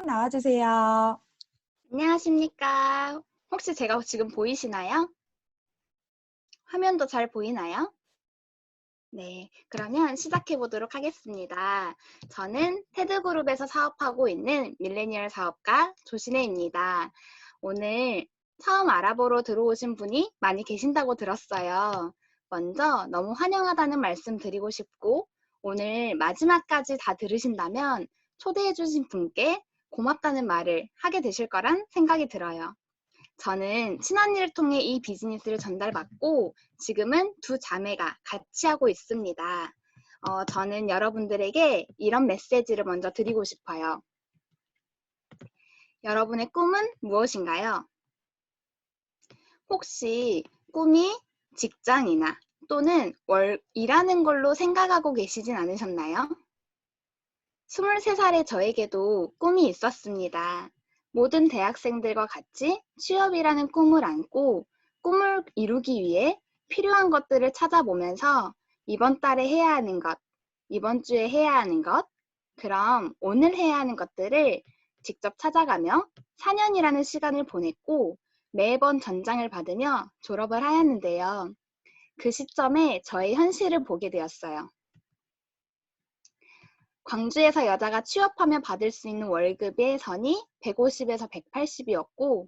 나와주세요. 안녕하십니까. 혹시 제가 지금 보이시나요? 화면도 잘 보이나요? 네, 그러면 시작해 보도록 하겠습니다. 저는 테드그룹에서 사업하고 있는 밀레니얼 사업가 조신혜입니다. 오늘 처음 알아보러 들어오신 분이 많이 계신다고 들었어요. 먼저 너무 환영하다는 말씀 드리고 싶고, 오늘 마지막까지 다 들으신다면 초대해 주신 분께 고맙다는 말을 하게 되실 거란 생각이 들어요. 저는 친언니를 통해 이 비즈니스를 전달받고 지금은 두 자매가 같이 하고 있습니다. 저는 여러분들에게 이런 메시지를 먼저 드리고 싶어요. 여러분의 꿈은 무엇인가요? 혹시 꿈이 직장이나 또는 일하는 걸로 생각하고 계시진 않으셨나요? 23살의 저에게도 꿈이 있었습니다. 모든 대학생들과 같이 취업이라는 꿈을 안고 꿈을 이루기 위해 필요한 것들을 찾아보면서 이번 달에 해야 하는 것, 이번 주에 해야 하는 것, 그럼 오늘 해야 하는 것들을 직접 찾아가며 4년이라는 시간을 보냈고 매번 전장을 받으며 졸업을 하였는데요. 그 시점에 저의 현실을 보게 되었어요. 광주에서 여자가 취업하면 받을 수 있는 월급의 선이 150에서 180이었고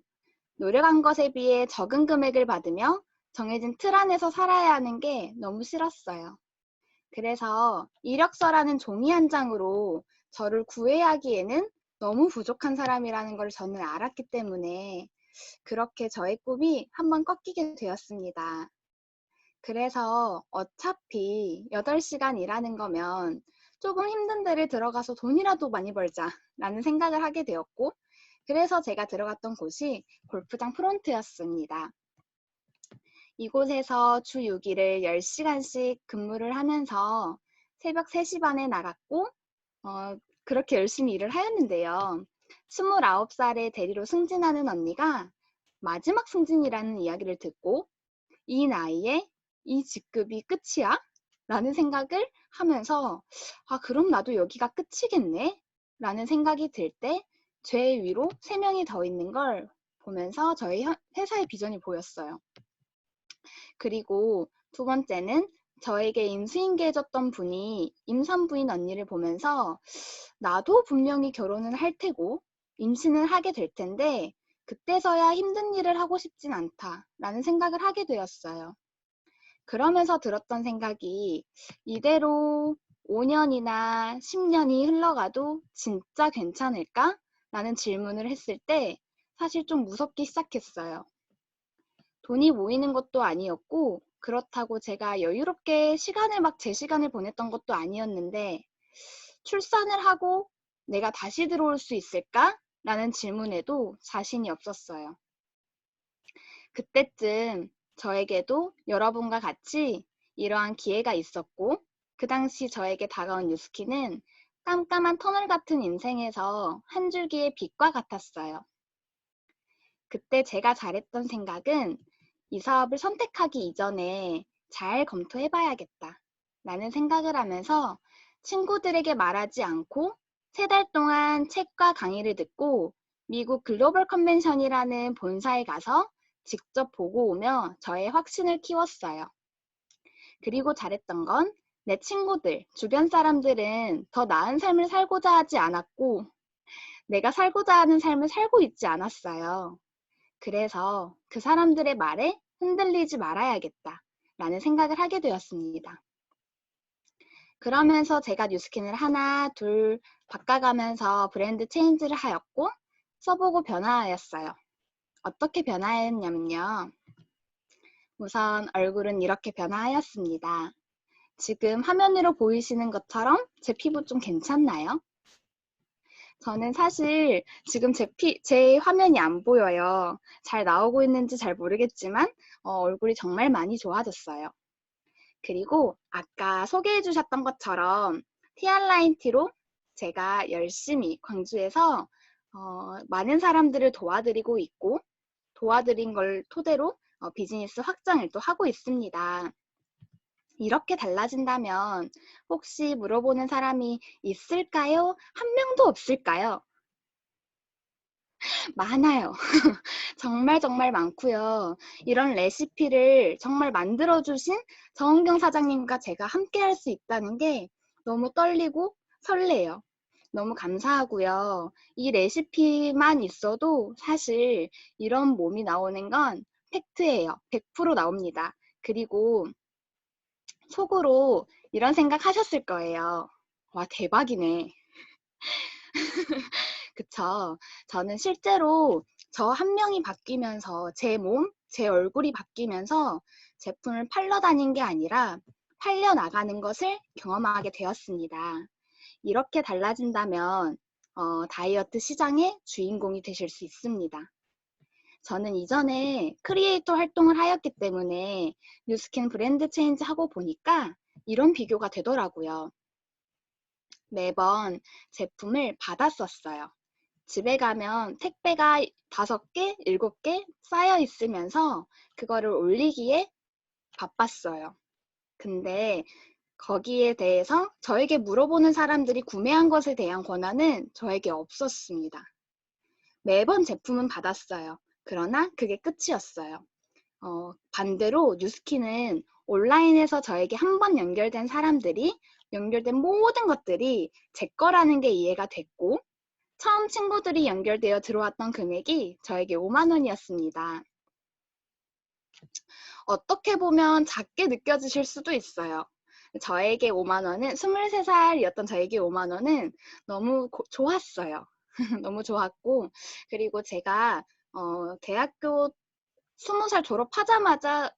노력한 것에 비해 적은 금액을 받으며 정해진 틀 안에서 살아야 하는 게 너무 싫었어요. 그래서 이력서라는 종이 한 장으로 저를 구애하기에는 너무 부족한 사람이라는 걸 저는 알았기 때문에 그렇게 저의 꿈이 한번 꺾이게 되었습니다. 그래서 어차피 8시간 일하는 거면 조금 힘든 데를 들어가서 돈이라도 많이 벌자라는 생각을 하게 되었고, 그래서 제가 들어갔던 곳이 골프장 프론트였습니다. 이곳에서 주 6일을 10시간씩 근무를 하면서 새벽 3시 반에 나갔고, 그렇게 열심히 일을 하였는데요. 29살에 대리로 승진하는 언니가 마지막 승진이라는 이야기를 듣고 이 나이에 이 직급이 끝이야? 라는 생각을 하면서 그럼 나도 여기가 끝이겠네? 라는 생각이 들 때 제 위로 3명이 더 있는 걸 보면서 저희 회사의 비전이 보였어요. 그리고 두 번째는 저에게 인수인계 해줬던 분이 임산부인 언니를 보면서 나도 분명히 결혼은 할 테고 임신을 하게 될 텐데 그때서야 힘든 일을 하고 싶진 않다라는 생각을 하게 되었어요. 그러면서 들었던 생각이 이대로 5년이나 10년이 흘러가도 진짜 괜찮을까? 라는 질문을 했을 때 사실 좀 무섭기 시작했어요. 돈이 모이는 것도 아니었고 그렇다고 제가 여유롭게 제 시간을 보냈던 것도 아니었는데 출산을 하고 내가 다시 들어올 수 있을까? 라는 질문에도 자신이 없었어요. 그때쯤 저에게도 여러분과 같이 이러한 기회가 있었고 그 당시 저에게 다가온 뉴스키는 깜깜한 터널 같은 인생에서 한 줄기의 빛과 같았어요. 그때 제가 잘했던 생각은 이 사업을 선택하기 이전에 잘 검토해봐야겠다 라는 생각을 하면서 친구들에게 말하지 않고 3달 동안 책과 강의를 듣고 미국 글로벌 컨벤션이라는 본사에 가서 직접 보고 오며 저의 확신을 키웠어요. 그리고 잘했던 건 내 친구들, 주변 사람들은 더 나은 삶을 살고자 하지 않았고 내가 살고자 하는 삶을 살고 있지 않았어요. 그래서 그 사람들의 말에 흔들리지 말아야겠다 라는 생각을 하게 되었습니다. 그러면서 제가 뉴스킨을 하나, 둘 바꿔가면서 브랜드 체인지를 하였고 써보고 변화하였어요. 어떻게 변화했냐면요. 우선 얼굴은 이렇게 변화하였습니다. 지금 화면 위로 보이시는 것처럼 제 피부 좀 괜찮나요? 저는 사실 지금 제 화면이 안 보여요. 잘 나오고 있는지 잘 모르겠지만 얼굴이 정말 많이 좋아졌어요. 그리고 아까 소개해 주셨던 것처럼 티알라인 티로 제가 열심히 광주에서 많은 사람들을 도와드리고 있고 도와드린 걸 토대로 비즈니스 확장을 또 하고 있습니다. 이렇게 달라진다면 혹시 물어보는 사람이 있을까요? 한 명도 없을까요? 많아요. 정말 정말 많고요. 이런 레시피를 정말 만들어 주신 정은경 사장님과 제가 함께 할 수 있다는 게 너무 떨리고 설레요. 너무 감사하고요. 이 레시피만 있어도 사실 이런 몸이 나오는 건 팩트예요. 100% 나옵니다. 그리고 속으로 이런 생각 하셨을 거예요. 와, 대박이네. 그쵸. 저는 실제로 저 한 명이 바뀌면서 제 몸, 제 얼굴이 바뀌면서 제품을 팔러 다닌 게 아니라 팔려 나가는 것을 경험하게 되었습니다. 이렇게 달라진다면 다이어트 시장의 주인공이 되실 수 있습니다. 저는 이전에 크리에이터 활동을 하였기 때문에 뉴스킨 브랜드 체인지 하고 보니까 이런 비교가 되더라고요. 매번 제품을 받았었어요. 집에 가면 택배가 5개, 7개 쌓여 있으면서 그거를 올리기에 바빴어요. 근데 거기에 대해서 저에게 물어보는 사람들이 구매한 것에 대한 권한은 저에게 없었습니다. 매번 제품은 받았어요. 그러나 그게 끝이었어요. 반대로 뉴스키는 온라인에서 저에게 한 번 연결된 사람들이 연결된 모든 것들이 제 거라는 게 이해가 됐고 처음 친구들이 연결되어 들어왔던 금액이 저에게 5만 원이었습니다. 어떻게 보면 작게 느껴지실 수도 있어요. 저에게 5만 원은 23살이었던 저에게 5만 원은 너무 좋았어요. 너무 좋았고 그리고 제가 대학교 20살 졸업하자마자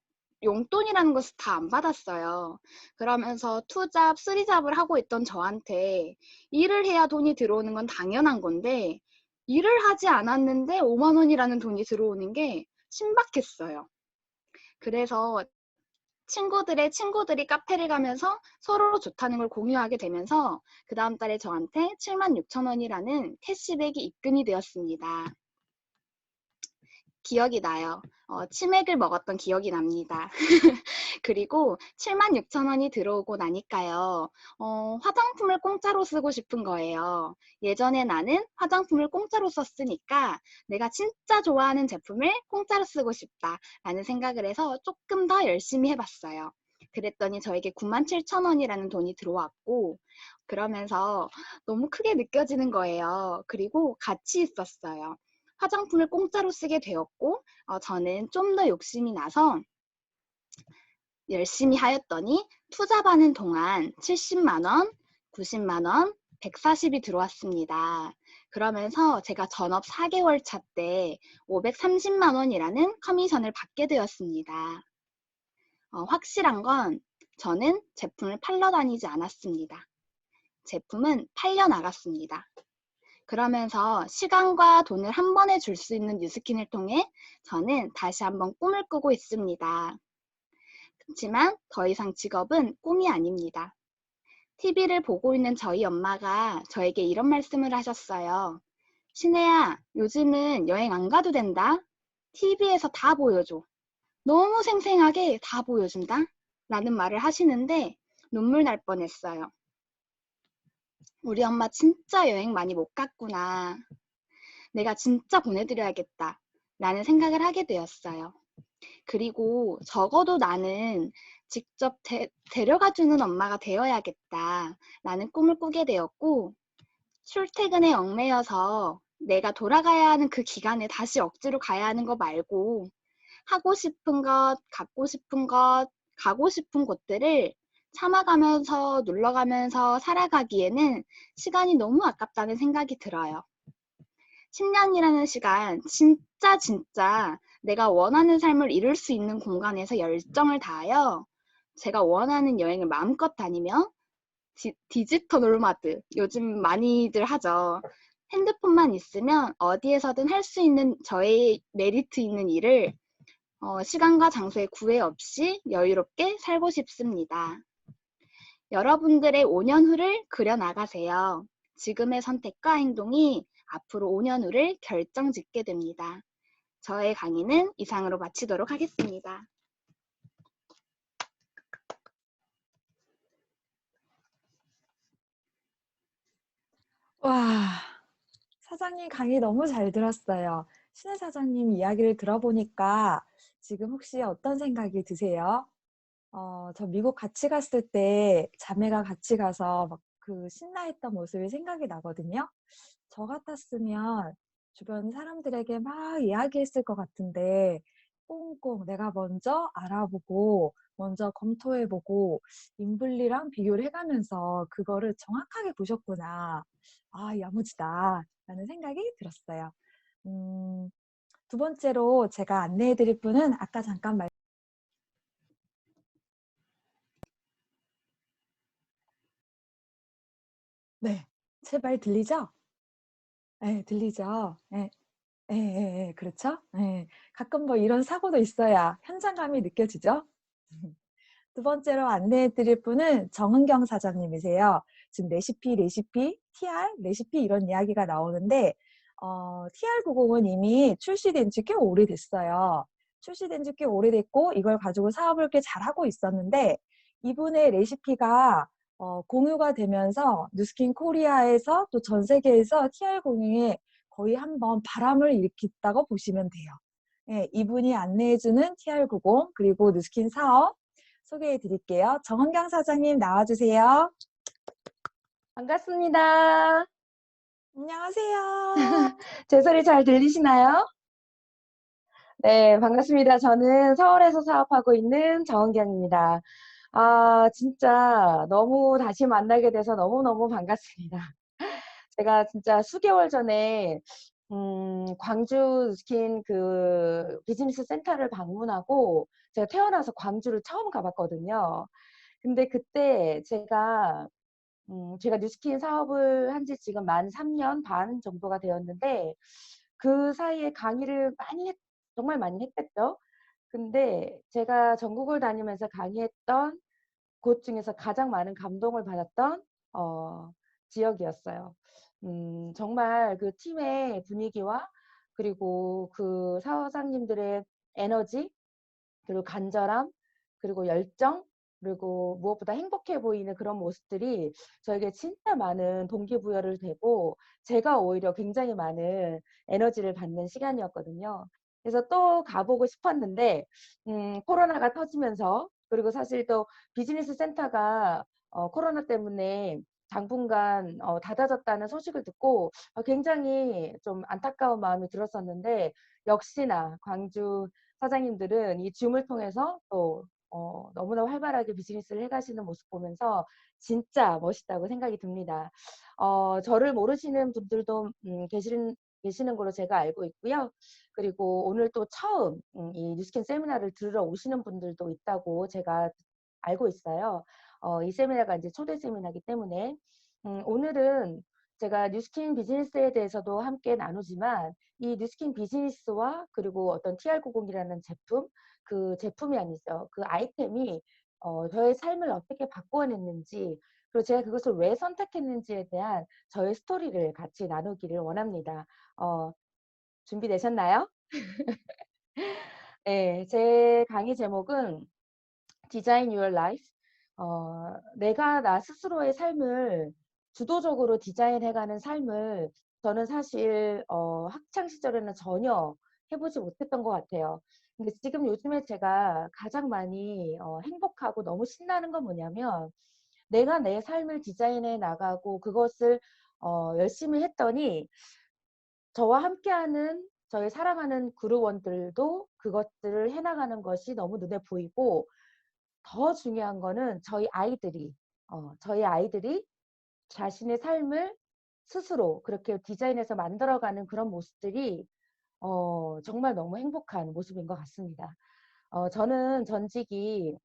용돈이라는 것을 다 안 받았어요. 그러면서 투잡, 쓰리잡을 하고 있던 저한테 일을 해야 돈이 들어오는 건 당연한 건데 일을 하지 않았는데 5만 원이라는 돈이 들어오는 게 신박했어요. 그래서 친구들이 카페를 가면서 서로 좋다는 걸 공유하게 되면서 그 다음 달에 저한테 7만 6천 원이라는 캐시백이 입금이 되었습니다. 기억이 나요. 치맥을 먹었던 기억이 납니다. 그리고 7만 6천 원이 들어오고 나니까요. 화장품을 공짜로 쓰고 싶은 거예요. 예전에 나는 화장품을 공짜로 썼으니까 내가 진짜 좋아하는 제품을 공짜로 쓰고 싶다라는 생각을 해서 조금 더 열심히 해봤어요. 그랬더니 저에게 9만 7천 원이라는 돈이 들어왔고 그러면서 너무 크게 느껴지는 거예요. 그리고 같이 있었어요. 화장품을 공짜로 쓰게 되었고 저는 좀 더 욕심이 나서 열심히 하였더니 투잡하는 동안 70만 원, 90만 원, 140이 들어왔습니다. 그러면서 제가 전업 4개월 차 때 530만 원이라는 커미션을 받게 되었습니다. 확실한 건 저는 제품을 팔러 다니지 않았습니다. 제품은 팔려 나갔습니다. 그러면서 시간과 돈을 한 번에 줄 수 있는 뉴스킨을 통해 저는 다시 한번 꿈을 꾸고 있습니다. 그렇지만 더 이상 직업은 꿈이 아닙니다. TV를 보고 있는 저희 엄마가 저에게 이런 말씀을 하셨어요. 신혜야, 요즘은 여행 안 가도 된다. TV에서 다 보여줘. 너무 생생하게 다 보여준다. 라는 말을 하시는데 눈물 날 뻔했어요. 우리 엄마 진짜 여행 많이 못 갔구나. 내가 진짜 보내드려야겠다. 라는 생각을 하게 되었어요. 그리고 적어도 나는 직접 데려가주는 엄마가 되어야겠다. 라는 꿈을 꾸게 되었고, 출퇴근에 얽매여서 내가 돌아가야 하는 그 기간에 다시 억지로 가야 하는 거 말고, 하고 싶은 것, 갖고 싶은 것, 가고 싶은 곳들을 참아가면서 눌러가면서 살아가기에는 시간이 너무 아깝다는 생각이 들어요. 10년이라는 시간 진짜 내가 원하는 삶을 이룰 수 있는 공간에서 열정을 다하여 제가 원하는 여행을 마음껏 다니며 디지털 노마드 요즘 많이들 하죠. 핸드폰만 있으면 어디에서든 할 수 있는 저의 메리트 있는 일을 시간과 장소에 구애 없이 여유롭게 살고 싶습니다. 여러분들의 5년 후를 그려나가세요. 지금의 선택과 행동이 앞으로 5년 후를 결정짓게 됩니다. 저의 강의는 이상으로 마치도록 하겠습니다. 와. 사장님 강의 너무 잘 들었어요. 신혜 사장님 이야기를 들어보니까 지금 혹시 어떤 생각이 드세요? 저 미국 같이 갔을 때 자매가 같이 가서 막 그 신나했던 모습이 생각이 나거든요. 저 같았으면 주변 사람들에게 막 이야기했을 것 같은데 꽁꽁 내가 먼저 알아보고 먼저 검토해 보고 인블리랑 비교를 해 가면서 그거를 정확하게 보셨구나. '아 야무지다.'라는 생각이 들었어요. 음 두 번째로 제가 안내해 드릴 분은 아까 잠깐 말 네. 제 말 들리죠? 예 들리죠? 예. 예예예. 그렇죠? 예. 가끔 뭐 이런 사고도 있어야 현장감이 느껴지죠? 두 번째로 안내해 드릴 분은 정은경 사장님이세요. 지금 레시피, TR, 레시피 이런 이야기가 나오는데 TR90은 이미 출시된 지 꽤 오래됐어요. 출시된 지 꽤 오래됐고 이걸 가지고 사업을 꽤 잘하고 있었는데 이분의 레시피가 공유가 되면서 뉴스킨 코리아에서 또 전 세계에서 TR0에 거의 한번 바람을 일으켰다고 보시면 돼요. 예, 이분이 안내해 주는 TR90 그리고 뉴스킨 사업 소개해 드릴게요. 정은경 사장님 나와 주세요. 반갑습니다. 안녕하세요. 제 소리 잘 들리시나요? 네, 반갑습니다. 저는 서울에서 사업하고 있는 정은경입니다. 진짜 너무 다시 만나게 돼서 너무너무 반갑습니다. 제가 진짜 수개월 전에 광주 스킨 그 비즈니스 센터를 방문하고 제가 태어나서 광주를 처음 가봤거든요. 근데 그때 제가 뉴스킨 사업을 한 지 지금 만 3년 반 정도가 되었는데 그 사이에 강의를 정말 많이 했겠죠. 근데 제가 전국을 다니면서 강의했던 곳 중에서 가장 많은 감동을 받았던 어 지역이었어요. 정말 그 팀의 분위기와 그리고 그 사장님들의 에너지 그리고 간절함, 그리고 열정, 그리고 무엇보다 행복해 보이는 그런 모습들이 저에게 진짜 많은 동기부여를 되고 제가 오히려 굉장히 많은 에너지를 받는 시간이었거든요. 그래서 또 가보고 싶었는데 코로나가 터지면서 그리고 사실 또 비즈니스 센터가 코로나 때문에 당분간 닫아졌다는 소식을 듣고 굉장히 좀 안타까운 마음이 들었었는데 역시나 광주 사장님들은 이 줌을 통해서 또 너무나 활발하게 비즈니스를 해가시는 모습 보면서 진짜 멋있다고 생각이 듭니다. 저를 모르시는 분들도 계시는 걸로 제가 알고 있고요. 그리고 오늘 또 처음 이 뉴스캔 세미나를 들으러 오시는 분들도 있다고 제가 알고 있어요. 이 세미나가 이제 초대 세미나이기 때문에 오늘은 제가 뉴스킨 비즈니스에 대해서도 함께 나누지만 이 뉴스킨 비즈니스와 그리고 어떤 TR90이라는 제품, 그 제품이 아니죠. 그 아이템이 저의 삶을 어떻게 바꾸어냈는지 그리고 제가 그것을 왜 선택했는지에 대한 저의 스토리를 같이 나누기를 원합니다. 어, 준비되셨나요? 네, 제 강의 제목은 Design Your Life. 내가 나 스스로의 삶을 주도적으로 디자인해가는 삶을 저는 사실 학창 시절에는 전혀 해보지 못했던 것 같아요. 근데 지금 요즘에 제가 가장 많이 행복하고 너무 신나는 건 뭐냐면 내가 내 삶을 디자인해 나가고 그것을 열심히 했더니 저와 함께하는 저의 사랑하는 그룹원들도 그것들을 해나가는 것이 너무 눈에 보이고 더 중요한 거는 저희 아이들이 자신의 삶을 스스로 그렇게 디자인해서 만들어가는 그런 모습들이 정말 너무 행복한 모습인 것 같습니다. 저는 전직이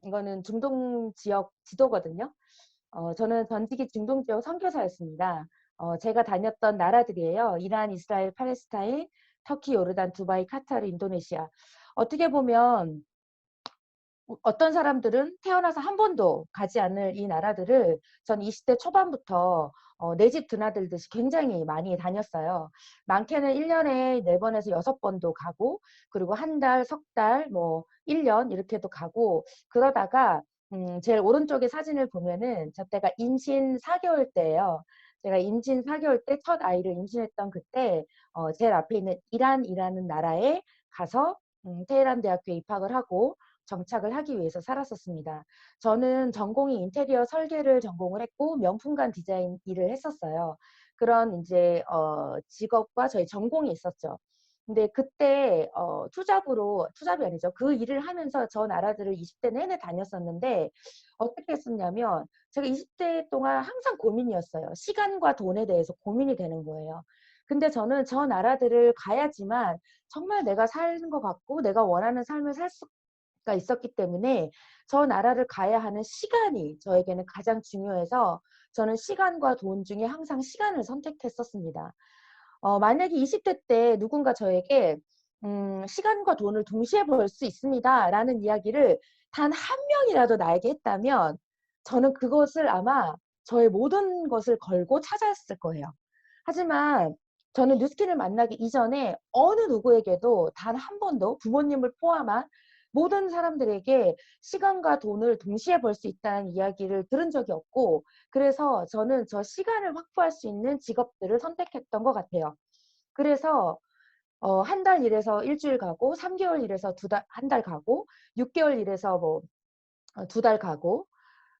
이거는 중동 지역 지도거든요. 저는 전직이 중동 지역 선교사였습니다. 제가 다녔던 나라들이에요. 이란, 이스라엘, 팔레스타인, 터키, 요르단, 두바이, 카타르, 인도네시아. 어떻게 보면 어떤 사람들은 태어나서 한 번도 가지 않을 이 나라들을 전 20대 초반부터 내 집 드나들듯이 굉장히 많이 다녔어요. 많게는 1년에 4번에서 6번도 가고 그리고 한 달, 석 달, 뭐 1년 이렇게도 가고 그러다가 제일 오른쪽에 사진을 보면은 저 때가 임신 4개월 때예요. 제가 임신 4개월 때 첫 아이를 임신했던 그때 제일 앞에 있는 이란이라는 나라에 가서 테헤란 대학교에 입학을 하고 정착을 하기 위해서 살았었습니다. 저는 전공이 인테리어 설계를 전공을 했고 명품관 디자인 일을 했었어요. 그런 이제 직업과 저희 전공이 있었죠. 근데 그때 투잡이 아니죠. 그 일을 하면서 저 나라들을 20대 내내 다녔었는데 어떻게 했었냐면 제가 20대 동안 항상 고민이었어요. 시간과 돈에 대해서 고민이 되는 거예요. 근데 저는 저 나라들을 가야지만 정말 내가 사는 것 같고 내가 원하는 삶을 살 수가 있었기 때문에 저 나라를 가야 하는 시간이 저에게는 가장 중요해서 저는 시간과 돈 중에 항상 시간을 선택했었습니다. 만약에 20대 때 누군가 저에게 시간과 돈을 동시에 벌 수 있습니다라는 이야기를 단 한 명이라도 나에게 했다면 저는 그것을 아마 저의 모든 것을 걸고 찾았을 거예요. 하지만 저는 뉴스킨을 만나기 이전에 어느 누구에게도 단 한 번도 부모님을 포함한 모든 사람들에게 시간과 돈을 동시에 벌 수 있다는 이야기를 들은 적이 없고 그래서 저는 저 시간을 확보할 수 있는 직업들을 선택했던 것 같아요. 그래서 한 달 일해서 일주일 가고 3개월 일해서 한 달 가고 6개월 일해서 뭐 2달 가고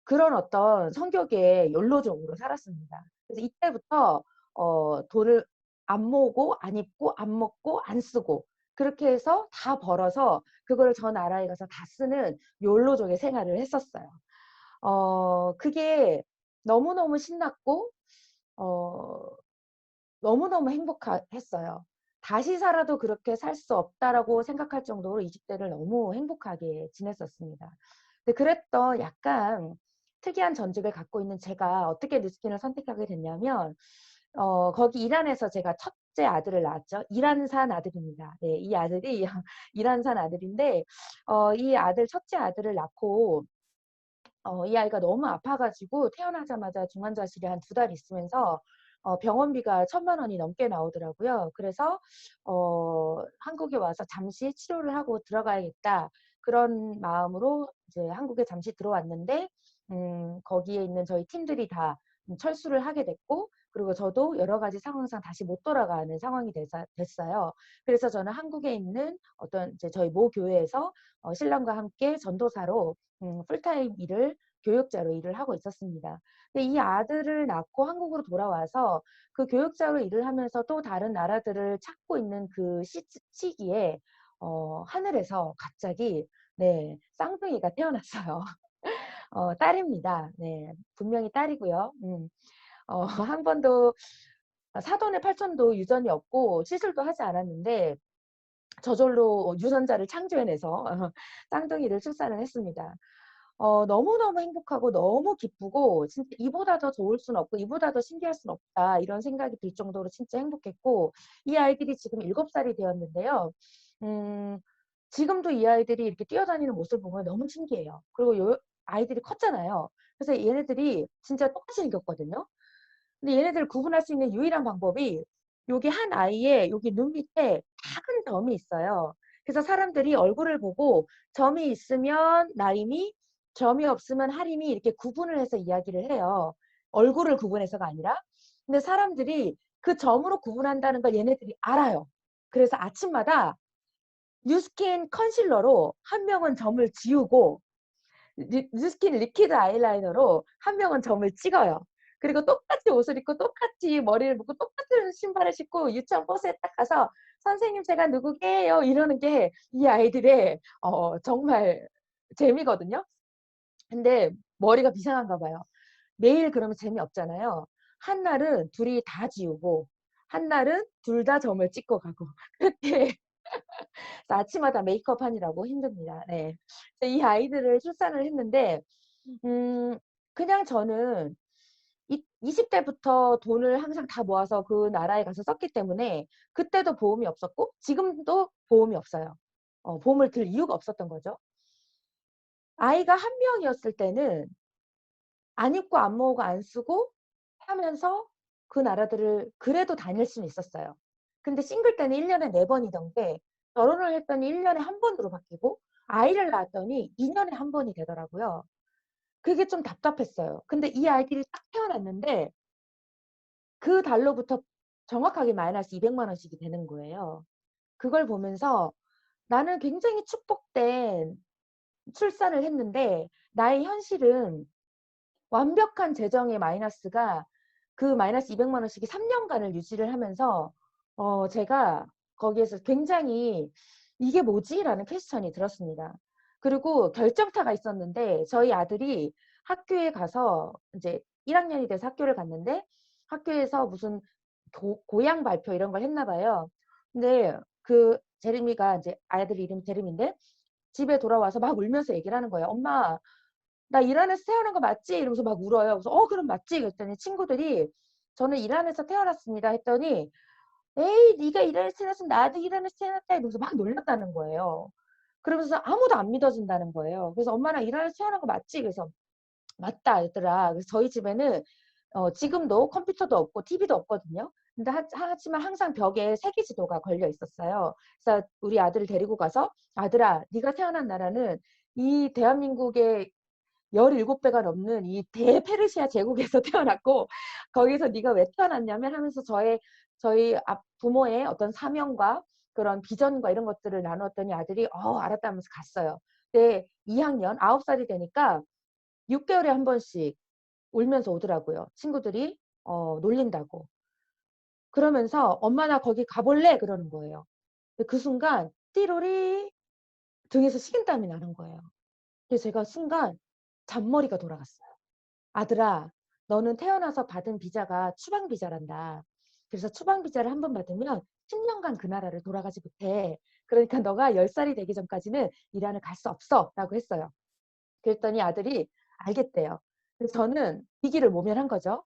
그런 어떤 성격의 욜로족으로 살았습니다. 그래서 이때부터 돈을 안 모으고 안 입고 안 먹고 안 쓰고 그렇게 해서 다 벌어서 그거를 저 나라에 가서 다 쓰는 욜로족의 생활을 했었어요. 그게 너무너무 신났고 어 너무너무 행복했어요. 다시 살아도 그렇게 살 수 없다라고 생각할 정도로 20대를 너무 행복하게 지냈었습니다. 근데 그랬던 약간 특이한 전직을 갖고 있는 제가 어떻게 뉴스킨을 선택하게 됐냐면 거기 이란에서 제가 첫째 아들을 낳았죠. 이란산 아들입니다. 네, 이 아들이 이란산 아들인데 이 첫째 아들을 낳고 이 아이가 너무 아파가지고 태어나자마자 중환자실에 한 2달 있으면서 병원비가 1,000만 원이 넘게 나오더라고요. 그래서 한국에 와서 잠시 치료를 하고 들어가야겠다. 그런 마음으로 이제 한국에 잠시 들어왔는데 거기에 있는 저희 팀들이 다 철수를 하게 됐고 그리고 저도 여러 가지 상황상 다시 못 돌아가는 상황이 됐어요. 그래서 저는 한국에 있는 어떤 이제 저희 모 교회에서 신랑과 함께 전도사로 풀타임 일을 교육자로 일을 하고 있었습니다. 근데 이 아들을 낳고 한국으로 돌아와서 그 교육자로 일을 하면서 또 다른 나라들을 찾고 있는 그 시기에 하늘에서 갑자기 네, 쌍둥이가 태어났어요. 딸입니다. 네, 분명히 딸이고요. 한 번도 사돈의 팔촌도 유전이 없고 시술도 하지 않았는데 저절로 유전자를 창조해내서 쌍둥이를 출산을 했습니다. 너무너무 행복하고 너무 기쁘고 진짜 이보다 더 좋을 수는 없고 이보다 더 신기할 수는 없다 이런 생각이 들 정도로 진짜 행복했고 이 아이들이 지금 7살이 되었는데요. 지금도 이 아이들이 이렇게 뛰어다니는 모습을 보면 너무 신기해요. 그리고 아이들이 컸잖아요. 그래서 얘네들이 진짜 똑같이 생겼거든요. 근데 얘네들을 구분할 수 있는 유일한 방법이 여기 한 아이의 여기 눈 밑에 작은 점이 있어요. 그래서 사람들이 얼굴을 보고 점이 있으면 나림이, 점이 없으면 하림이 이렇게 구분을 해서 이야기를 해요. 얼굴을 구분해서가 아니라. 근데 사람들이 그 점으로 구분한다는 걸 얘네들이 알아요. 그래서 아침마다 뉴스킨 컨실러로 한 명은 점을 지우고 뉴스킨 리퀴드 아이라이너로 한 명은 점을 찍어요. 그리고 똑같이 옷을 입고 똑같이 머리를 묶고 똑같은 신발을 신고 유치원 버스에 딱 가서 선생님 제가 누구게요? 이러는 게 이 아이들의 정말 재미거든요. 근데 머리가 비상한가 봐요. 매일 그러면 재미없잖아요. 한 날은 둘이 다 지우고 한 날은 둘 다 점을 찍고 가고 그렇게 아침마다 메이크업 하느라고 힘듭니다. 네. 이 아이들을 출산을 했는데 그냥 저는 20대부터 돈을 항상 다 모아서 그 나라에 가서 썼기 때문에 그때도 보험이 없었고 지금도 보험이 없어요. 보험을 들 이유가 없었던 거죠. 아이가 한 명이었을 때는 안 입고 안 먹고 안 쓰고 하면서 그 나라들을 그래도 다닐 수는 있었어요. 근데 싱글 때는 1년에 4번이던 게 결혼을 했더니 1년에 한 번으로 바뀌고 아이를 낳았더니 2년에 한 번이 되더라고요. 그게 좀 답답했어요. 근데 이 아이들이 딱 태어났는데 그 달로부터 정확하게 마이너스 200만 원씩이 되는 거예요. 그걸 보면서 나는 굉장히 축복된 출산을 했는데 나의 현실은 완벽한 재정의 마이너스가 그 마이너스 200만 원씩이 3년간을 유지를 하면서 제가 거기에서 굉장히 '이게 뭐지?' 라는 퀘스천이 들었습니다. 그리고 결정타가 있었는데 저희 아들이 학교에 가서 이제 1학년이 돼서 학교를 갔는데 학교에서 무슨 고양 발표 이런 걸 했나 봐요. 근데 그 제림이가 이제 아이들 이름이 제림인데 집에 돌아와서 막 울면서 얘기를 하는 거예요. "엄마 나 이란에서 태어난 거 맞지?" 이러면서 막 울어요. 그래서 그럼 맞지." 그랬더니 친구들이 "저는 이란에서 태어났습니다." 했더니 "에이 네가 이란에서 태어났으면 나도 이란에서 태어났다." 이러면서 막 놀렸다는 거예요. 그러면서 아무도 안 믿어준다는 거예요. 그래서 "엄마 나 이란에서 태어난 거 맞지?" 그래서 "맞다." 얘들아. 그래서 저희 집에는 지금도 컴퓨터도 없고 TV도 없거든요. 근데 하지만 항상 벽에 세계 지도가 걸려 있었어요. 그래서 우리 아들을 데리고 가서 "아들아 네가 태어난 나라는 이 대한민국의 17배가 넘는 이 대페르시아 제국에서 태어났고 거기서 네가 왜 태어났냐면 하면서 저희 부모의 어떤 사명과 그런 비전과 이런 것들을 나누었더니 아들이 알았다면서 갔어요. 근데 2학년 9살이 되니까 6개월에 한 번씩 울면서 오더라고요. 친구들이 놀린다고. 그러면서 "엄마 나 거기 가볼래?" 그러는 거예요. 근데 그 순간 띠로리 등에서 식은땀이 나는 거예요. 그래서 제가 순간 잔머리가 돌아갔어요. "아들아, 너는 태어나서 받은 비자가 추방 비자란다. 그래서 추방 비자를 한 번 받으면 10년간 그 나라를 돌아가지 못해. 그러니까 너가 10살이 되기 전까지는 이란을 갈 수 없어."라고 했어요. 그랬더니 아들이 알겠대요. 그래서 저는 위기를 모면한 거죠.